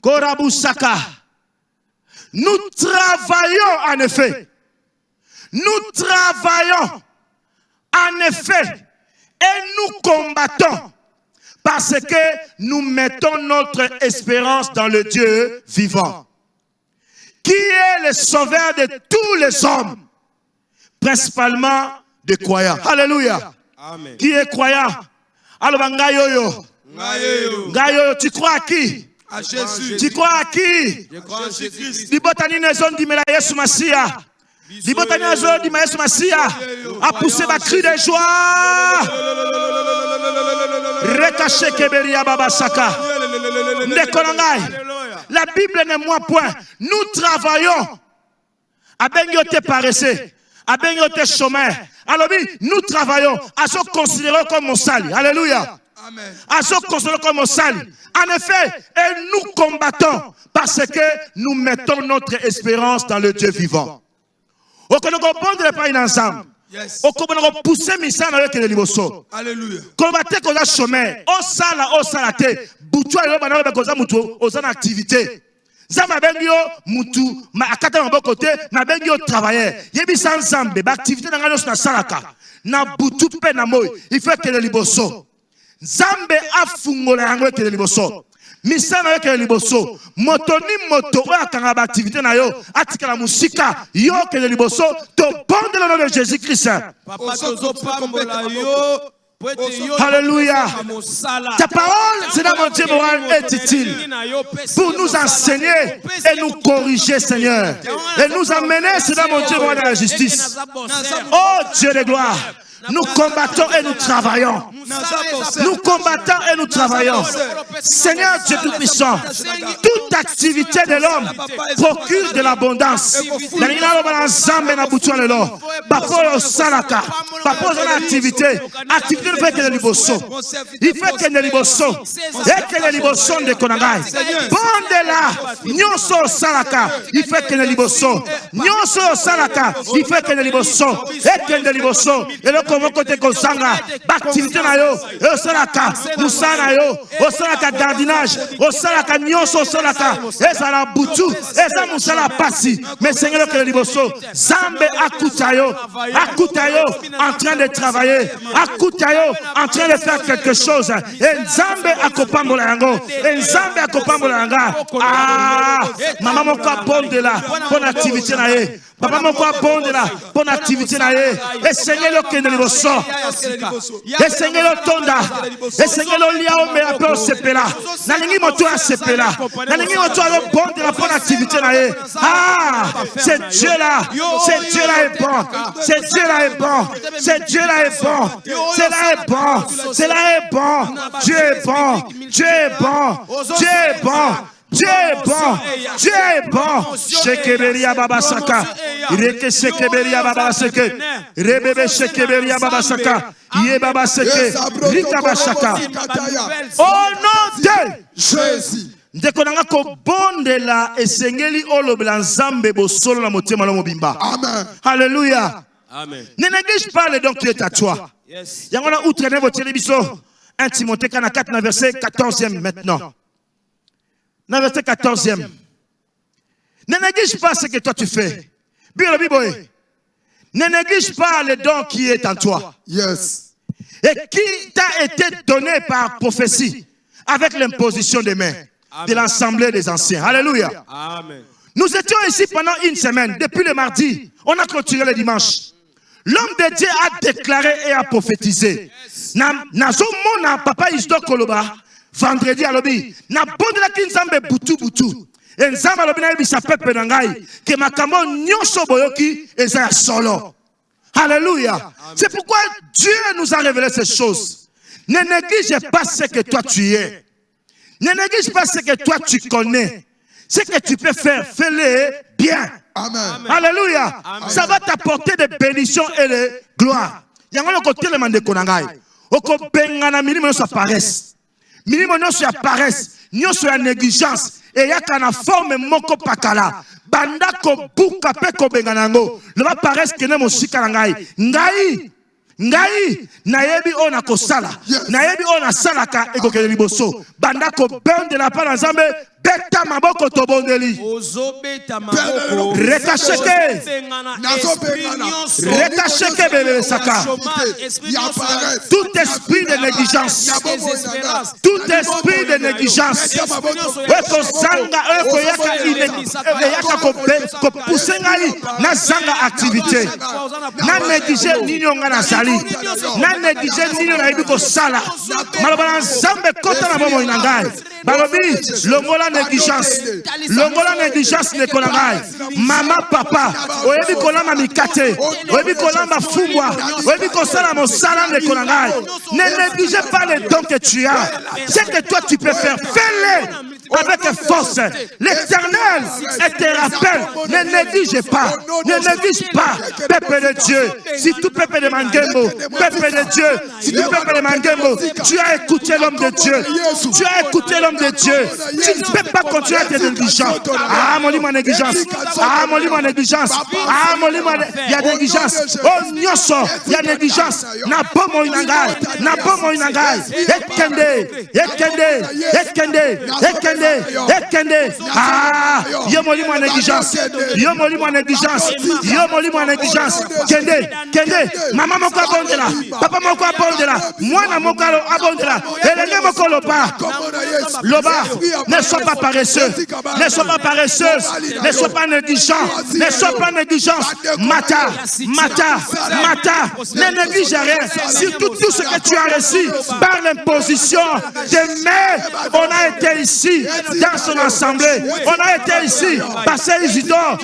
Korabusaka. Nous travaillons en effet. Nous travaillons en effet. Et nous combattons. Parce que nous mettons notre espérance dans le Dieu vivant. Qui est le sauveur de tous les hommes. Principalement des croyants. Alléluia. Amen. Qui est croyant? Alors, Ngayoyo. Ngayoyo, tu crois à qui? À Jésus. Tu crois à qui? Je crois à Jésus-Christ. Libotani nezon di mela Yesu Masia. Libotani nezon di Yesu Masia. A poussé ma cri de joie. Rekache keberia baba saka. Ndekonangai. La Bible n'est moi point. Nous travaillons. Abengote paresseux. Abengote chômeur. Alors nous travaillons. À se considérer comme mon salut. Alléluia. Amen. À se considérer comme mon salut. En effet, et nous combattons parce que nous mettons notre espérance dans le Dieu vivant. Au que nous comprenons pas ensemble. Yes. Au que nous poussons misa na le liboso. Alléluia. Combattre qu'on a chômeur. Au sala te. Boutou a bana ba koza mutu aux activités. Zamba bengio mutu ma akata mbo côté na bengio travailler. Yebi sans zambe ba activité na ngalo na salaka. Na boutou pe na moy. Il faut que le liboso. Zambe afungola yango ke liboso. Misana ke liboso. Moto ni moto oya kanga ba activité na yo. Atika la musika yo ke liboso to bande le nom de Jésus-Christ. Papa tozo pambola yo. Alléluia. Ta parole, c'est dans mon Dieu moral est utile pour nous enseigner et nous corriger, Seigneur. Et nous amener, c'est dans mon Dieu moral à la justice. Oh Dieu de gloire. Nous combattons et nous travaillons. Nous combattons et nous travaillons. Seigneur Dieu Tout-Puissant, toute activité de l'homme procure de l'abondance. Activité fait que le liboso. Il fait que le liboso. Et que le liboso de Konangai. Bonde là, nyonso salaka. Il fait que le liboso. Nyonso salaka. Il fait que le liboso. Et que le liboso. Et le côté Kosanga, activité na yo, au salaka, musana yo, au salaka gardinage, au salaka nyonso salaka, et ça la boutou, et ça musala passi, mais Seigneur que le liboso, Zambe akutayo, en train de travailler, akutayo, en train de faire quelque chose, et Zambe akopambola yango, et Zambe akopambola yanga, ah, maman mon quoi bonne de là, bonne activité na ye. Papa mon quoi bon de là, bonne activité na ye. Et Seigneur le que ne sort. Et Seigneur le tonda. Et Seigneur le lia o me appelle au sepela. Na lingi moto a sepela. Na lingi moto a le bon de la bonne activité na ye. Ah, c'est Dieu là. C'est Dieu là est bon. C'est Dieu là est bon. C'est Dieu là est bon. C'est là est bon. C'est là est bon. Dieu est bon. Dieu est bon. Dieu est bon. Dieu est bon, Dieu est bon. Shekeberia Baba Saka, Reke Shekeberia Baba Seke, Rebebe Shekeberia Baba Saka, Ye Baba Seke, Rika Bashaka. Au nom de Jésus. Ndekonanga ko bonde la esengeli olobela nzambe bosolo na motema na mobimba. Amen. Alléluia. Amen. Ne néglige pas le don qui est à toi. Yes. Yangona outre votre télévision. 1 Timothée 4, verset 14e maintenant. Dans verset 14e. Ne néglige pas ce que toi tu fais. Ne néglige pas le don qui est en toi. Yes. Et qui t'a été donné par prophétie avec l'imposition des mains de l'Assemblée des anciens. Alléluia. Amen. Nous étions ici pendant une semaine. Depuis le mardi, on a clôturé le dimanche. L'homme de Dieu a déclaré et a prophétisé. Nazomona papa isto koloba vendredi alobi na bondela kinzambe butu butu. Et nzambe alobi na yebisa pepe na ngai ke makambo nyonso boyoki eza ya solo. Alléluia. C'est pourquoi Dieu nous a révélé ces choses. Ne néglige pas ce que toi tu es. Ne néglige pas ce que toi tu connais. Ce que tu peux faire, fais-le bien. Amen. Alléluia. Amen. Ça va t'apporter des bénédictions et des gloires. Il y a un côté le mandé konangai. Oko bengana minimo so paresse. Minimo no so paresse, nyo so négligence et ya kana forme moko pakala. Banda ko buka pe ko bengana ngo. Le va paresse kene mo sikala ngai. Ngai nayebi ona kosala. Nayebi ona salaka ekokele liboso. Banda ko bende la pa na Nzambe. Beta maboko tobondeli. Rekasheke. Rekasheke bebe saka. Tout esprit de négligence. Tout esprit de négligence. Eko zanga eko yaka ko poussengai na zanga activité. Na négliger nino nga na sali. Na négliger nino na ibiko sala. Malobana Nzambe kota na bomo inangai. Balobi longola négligence. Longola négligence ne konangai. Mama papa, oyebi kolama mikate, oyebi kolama fumbwa, oyebi kosala mosala ne konangai. Ne néglige pas les dons que tu as. Ce que toi tu peux faire, fais-le avec force. L'Éternel te rappelle. Ne néglige pas. Ne néglige pas. Peuple de Dieu. Si tout peuple de Mangembo, peuple de Dieu, si tout peuple de Mangembo, tu as écouté l'homme de Dieu. Tu as écouté l'homme de Dieu. Tu ne peux pas continuer à être négligent. Ah, mon lit, ma négligence. Ah, mon lit, ma négligence. Ah, mon lit, il y a négligence. Oh, nyoso, il y a négligence. N'a pas mon inangai. N'a pas mon inangai. Ekende, ekende, ekende, ekende. Ekende. Ah, yo moli mo négligence. Yo moli mo négligence. Yo moli mo négligence. Kende, kende. Maman moko abondela. Papa moko abondela. Mwana moko abondela. Elenge moko loba. Loba. Ne sois pas paresseux. Ne sois pas paresseuse. Ne sois pas négligent. Ne sois pas négligence. Mata. Ne néglige rien. Surtout tout ce que tu as reçu par l'imposition des mains. On a été ici. Dans son assemblée, on a été ici, passer Isidore,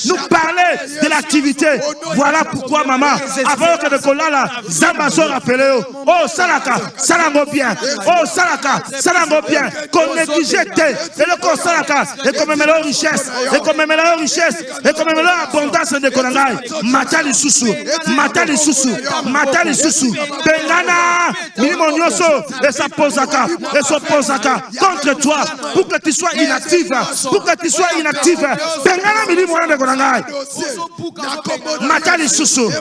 nous parler de l'activité. Voilà pourquoi, maman, avant que le colala, Zambazo rappelé, oh Salaka, Salango bien, oh Salaka, Salango bien, qu'on néglige, et le con Salaka, et qu'on me la richesse, et qu'on me la richesse, et qu'on me la abondance de Konangai, Matali Soussou, Matali Soussou, Matali Soussou, Bengana, Minimon Yoso, et sa posaka, et son posaka, contre toi. Pour que tu sois inactif, pour que tu sois inactif. Bengana mili mwana de konangai. Matali susu,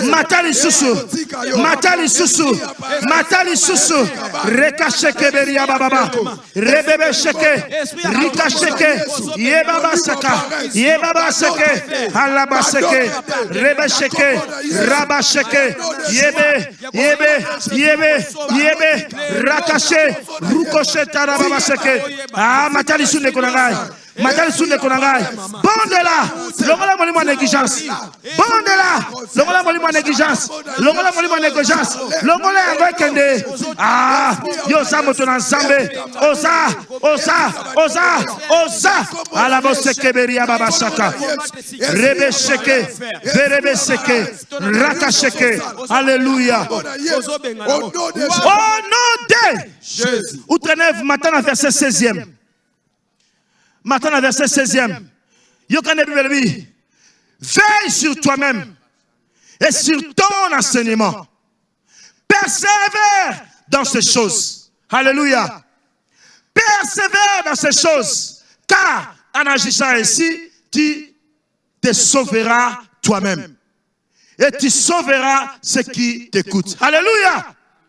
matali susu, matali susu, matali susu. Reka sheke beria baba, rebebe sheke, rika sheke, ye baba seke, alaba seke, rebe sheke, raba sheke, yebe, rakashe, rukoshe tarababa seke. Ah, matali sunne konangai. Matali sunne konangai. Bondela. Longola moli mo négligence. Bondela. Longola moli mo négligence. Longola moli mo négligence. Longola yango kende. Ah, yo sa moto na Nzambe. Oza. Ala bo seke beria baba shaka. Rebe sheke, verebe seke, raka sheke. Alléluia. Au nom de Jésus. Outreneuf matin verset 16e. Maintenant, verset 16e. Veille sur toi-même et sur ton enseignement. Persévère dans ces choses. Alléluia. Persévère dans ces choses. Car en agissant ainsi, tu te sauveras toi-même. Et tu sauveras ceux qui t'écoutent. Alléluia.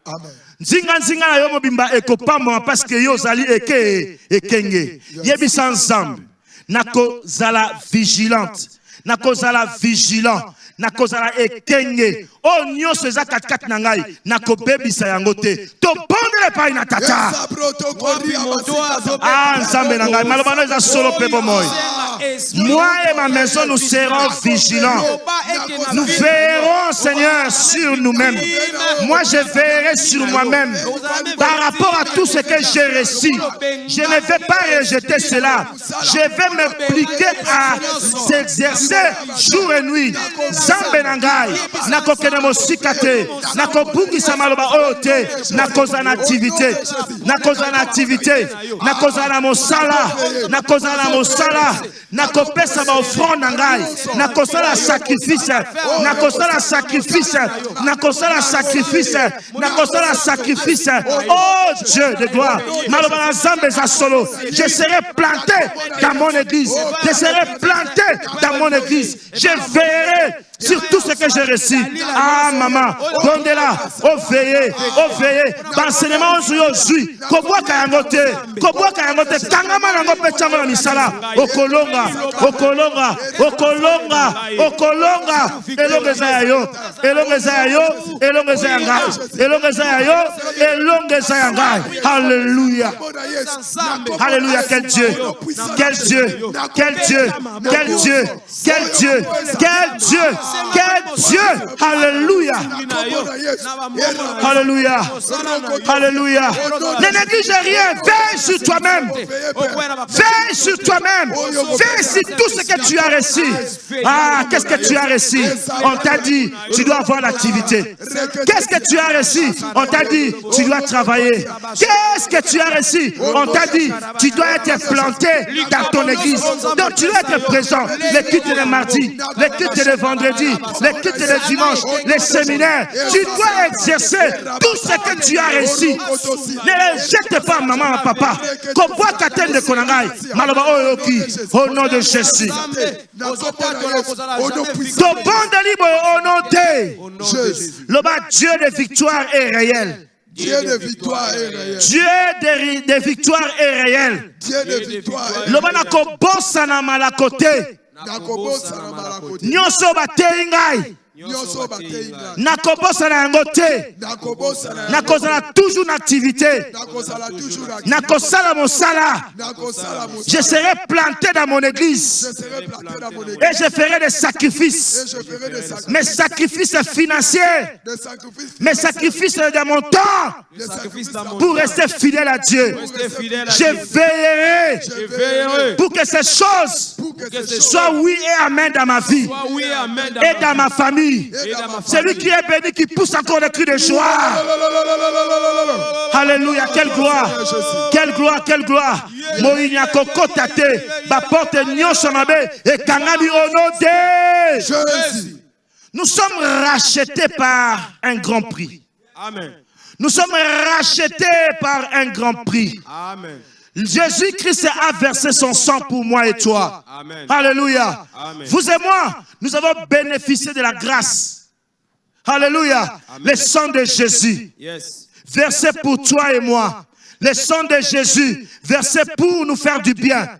Amen. Nzinga nzinga na yo mobimba ekopamba parce que yo zali ekenge. Yebisa ensemble. Nako zala vigilante. Nako zala vigilant. Nako zala ekenge. O nyonso eza kat nangai. Nako bebisa yango te. To bondele pa ina tata. Ah, nzambe nangai. Malobano eza solo pebo moi. Moi et ma maison, nous serons vigilants. Nous veillerons, Seigneur, sur nous-mêmes. Moi, je veillerai sur moi-même. Par rapport à tout ce que j'ai reçu, je ne vais pas rejeter cela. Je vais m'impliquer à s'exercer jour et nuit. Zambe nangai, nako kenemo sikate, nako bungisa maloba ote, nako za activité, nako za activité, nako za mosala, nako za mosala. Nakopesa ba offrande nangai, nakosala sacrifice, nakosala sacrifice, nakosala sacrifice, nakosala sacrifice. Oh Dieu de gloire, malobana nzambe za solo, je serai planté dans mon église, je serai planté dans mon église, je veillerai sur tout ce que j'ai reçu. Ah maman, donnez-la, oh veillez, d'enseignement aujourd'hui, kobwaka yangote, kangama nango pechama na misala, okolonga, elongeza ya ngai, alléluia, alléluia, quel Dieu, alléluia, alléluia, alléluia. Ne néglige rien, veille sur toi-même, veille sur tout ce que tu as reçu. Ah, qu'est-ce que tu as reçu? On t'a dit, tu dois avoir l'activité. Qu'est-ce que tu as reçu? On t'a dit, tu dois travailler. Qu'est-ce que tu as reçu? On t'a dit, tu dois être planté dans ton église. Donc tu dois être présent. Les cultes de mardi, les cultes de vendredi, les cultes de dimanche, les séminaires. Tu dois exercer tout ce que tu as reçu. Ne jette pas maman, papa. Au nom de Jésus. Le Dieu de victoire est réel. Dieu de victoire est réel. Dieu de victoire est réel. Dieu de victoire est réel. Le banako bossa na malakote. Nyonso batei ngai. Nakobosa na yango te. Nakozala toujours une activité. Nakosala mosala. Je serai planté dans mon église. Et je ferai des sacrifices. Mes sacrifices financiers. Mes sacrifices de mon temps. Pour rester fidèle à Dieu. Je veillerai pour que ces choses soient oui et amen dans ma vie. Et dans ma famille. Celui qui est béni, qui pousse encore des cris de joie. Alléluia, quelle gloire. Quelle gloire, quelle gloire. Moïna koko tate, ba porte nyonso mabe et kangami au nom de Jésus. Nous sommes rachetés par un grand prix. Amen. Nous sommes rachetés par un grand prix. Amen. Jésus-Christ a versé son sang pour moi et toi. Amen. Alléluia. Amen. Vous et moi, nous avons bénéficié de la grâce. Alléluia. Amen. Le sang de Jésus, Yes. versé pour toi et moi. Le sang de Jésus, versé pour nous faire du bien.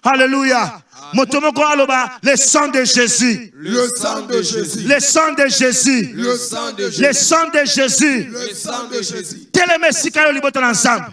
Alléluia. Motomoko aloba, le sang de Jésus. Le sang de Jésus. Le sang de Jésus. Le sang de Jésus. Le sang de Jésus. Le sang de Jésus. Telemesi kayo libota ensemble.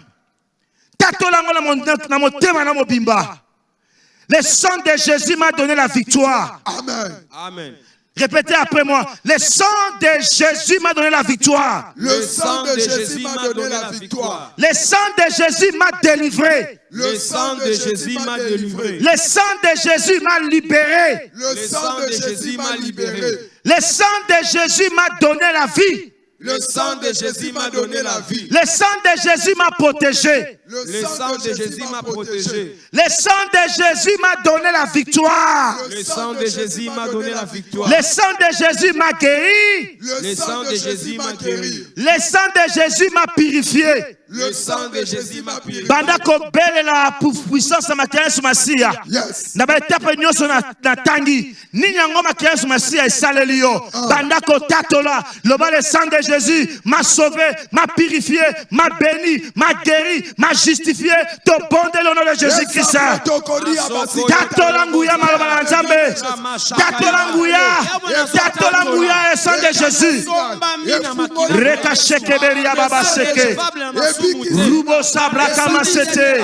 Le sang de Jésus m'a donné la victoire. Amen. Amen. Répétez après moi. Le sang de Jésus m'a donné la victoire. Le sang de Jésus m'a donné la victoire. Le sang de Jésus m'a délivré. Le sang de Jésus m'a délivré. Le sang de Jésus m'a libéré. Le sang de Jésus m'a libéré. Le sang de Jésus m'a donné la vie. Le sang de Jésus m'a donné la vie. Le sang de Jésus m'a protégé. Le sang de Jésus m'a protégé. Le sang de Jésus m'a donné la victoire. Le sang de Jésus m'a donné la victoire. Le sang de Jésus m'a guéri. Le sang de Jésus m'a guéri. Le sang de Jésus m'a purifié. Le sang de Jésus m'a purifié. Bandako belle la puissance de Makias Massia. Yes. Na ba étape nyonso na tangi. Ni nyango Makias Massia et salelio. Bandako tatola. Le sang de Jésus m'a sauvé, m'a purifié, m'a béni, m'a guéri, m'a justifié. Te bon de l'honneur de Jésus-Christ. Tatola nguya malobala nzambe. Tatola nguya le sang de Jésus. Reka shekeberia baba seke. Rubo sabra kamasete.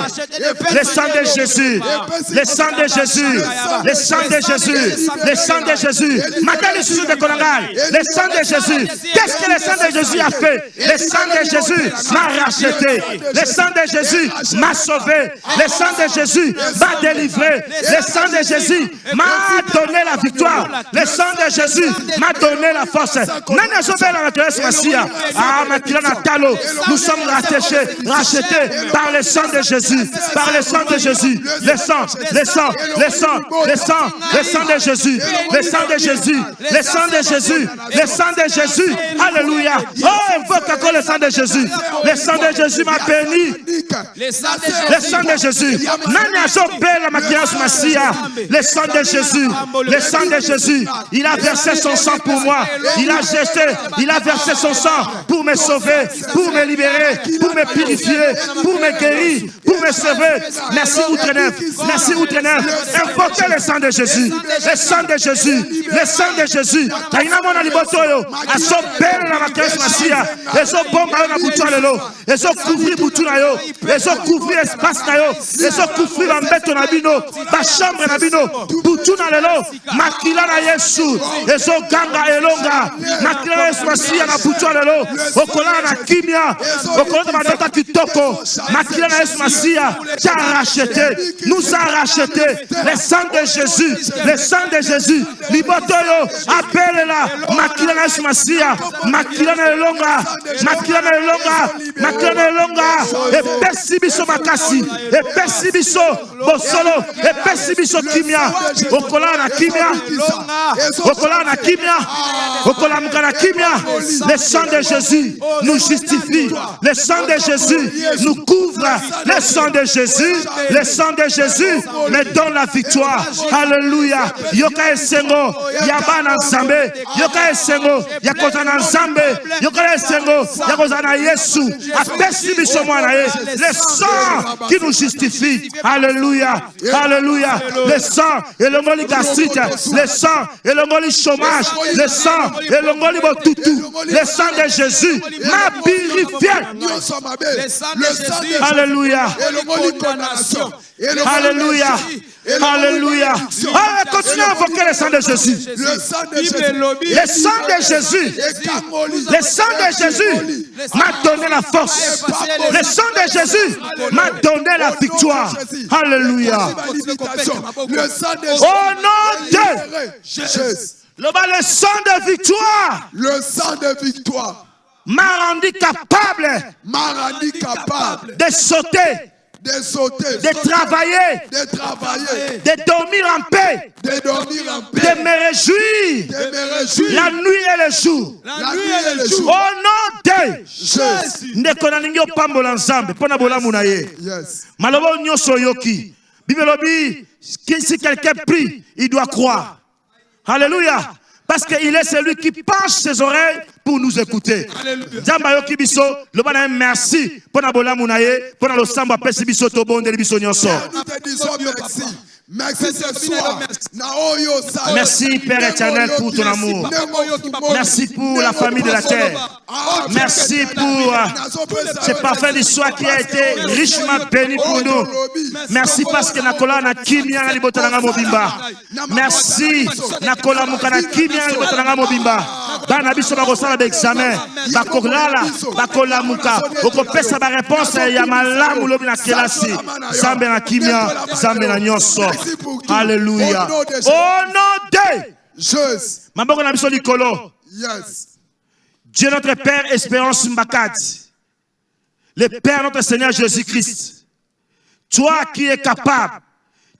Le sang de Jésus. Le sang de Jésus. Le sang de Jésus. Le sang de Jésus. Matali sous de Konangal. Le sang de Jésus. Qu'est-ce que le sang de Jésus a fait? Le sang de Jésus m'a racheté. Le sang de Jésus m'a sauvé. Le sang de Jésus m'a délivré. Le sang de Jésus m'a donné la victoire. Le sang de Jésus m'a donné la force. Nous sommes rachetés par le sang de Jésus. Par le sang de Jésus. Le sang de Jésus. Le sang de Jésus. Le sang de Jésus. Le sang de Jésus. Alléluia. Oh, invoque encore le sang de Jésus. Le sang de Jésus m'a béni. Le sang de Jésus. Le sang de Jésus. Le sang de Jésus. Il a versé son sang pour moi. Il a versé son sang pour me sauver, pour me libérer, pour me purifier, pour me guérir, pour me sauver. Merci Outreneuf. Merci Outreneuf. Invoquez le sang de Jésus. Le sang de Jésus. Le sang de Jésus. Ils ont couvert boutou na yo, ils ont couvert espace na yo, ils ont couvert l'embête na bino, ba chambre na bino, boutou na lelo, makila na Yesu, ils ont ganga elonga, makila Yesu masia na boutou na lelo, okola na kimia, okola na madota kitoko, makila na Yesu masia, t'a racheté, nous a racheté, le sang de Jésus, le sang de Jésus, liboto yo, appelle la, makila na Yesu masia, makila na elonga, makila na elonga, makila longa et persibiso makasi et persibiso bosolo et persibiso kimia okola na kimia okola na kimia okola mukana kimia. Le sang de Jésus nous justifie, le sang de Jésus nous couvre, le sang de Jésus, le sang de Jésus me donne la victoire. Alléluia. Yoka esengo yabana nzambe, yoka esengo yakozana nzambe, yoka esengo yakozana Yesu. Le sang qui nous justifie. Alléluia. Alléluia. Le sang et le moli gastrite. Le sang et le moli chômage. Le sang et le moli botutu. Le sang de Jésus m'a purifié. Alléluia. Alléluia. Alléluia. Continuez à invoquer le sang de Jésus. Le sang de Jésus. Le sang de Jésus m'a donné la force. Le sang de Jésus m'a donné la victoire. Alléluia. Au nom de Jésus. Le sang de victoire. Le sang de victoire m'a rendu capable de sauter. De travailler, de dormir en paix, de me réjouir, la nuit et le jour. Au nom de Jésus. Nekonaningi opambola nzambe pona bolamu na ye. Malobo nyoso yoki. Bibelobi, si quelqu'un prie, il doit croire. Alléluia. Parce qu'il est celui qui penche ses oreilles pour nous écouter. Jambayoki biso, le bana merci pour na bola munaye, pour na lo samba pesi biso to bonde biso nyonso. Nous te disons merci. Merci ce soir. Merci Père éternel pour ton amour. Merci pour la famille de la terre. Merci pour ce parfait d'histoire qui a été richement béni pour nous. Merci parce que Nakola na kimia na libotana mobimba. Merci Nakola mukana kimia na libotana mobimba. Bana biso ba kosala examen. Ba kolala, ba kola muka. Okopesa ba réponse ya malamu lobi na kelasi. Zambe na kimia, zambe na nyonso. Alléluia. Au nom de Jésus. Maboko na biso likolo. Yes. Dieu notre Père, Espérance Mbakad, le Père notre Seigneur Jésus-Christ, toi qui es capable,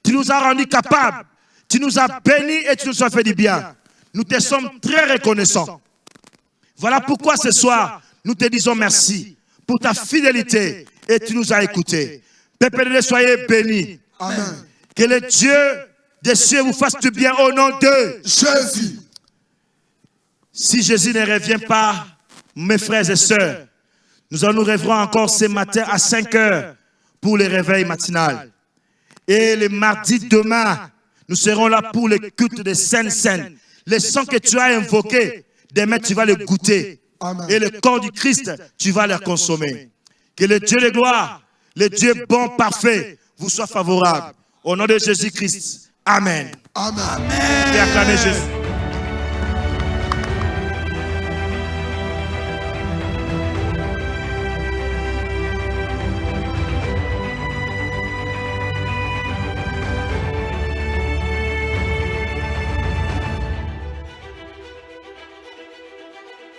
tu nous as rendus capables, tu nous as bénis et tu nous as fait du bien. Nous te sommes très reconnaissants. Voilà pourquoi ce soir, nous te disons merci pour ta fidélité et tu nous as écoutés. Père Béni, soyez bénis. Amen. Que le Dieu des cieux vous fasse du bien au nom de Jésus. Si Jésus ne revient pas, mes frères et sœurs, nous allons nous réveiller encore ce matin à 5 heures pour le réveil matinal. Et le mardi demain, nous serons là pour le culte de Sainte-Seine. Le sang que tu as invoqué, demain tu vas le goûter. Amen. Et le corps du Christ, tu vas le consommer. Que le Dieu de gloire, le Dieu bon, parfait, vous soit favorable. Au nom de Jésus-Christ. Amen. Amen. Et acclamez Jésus.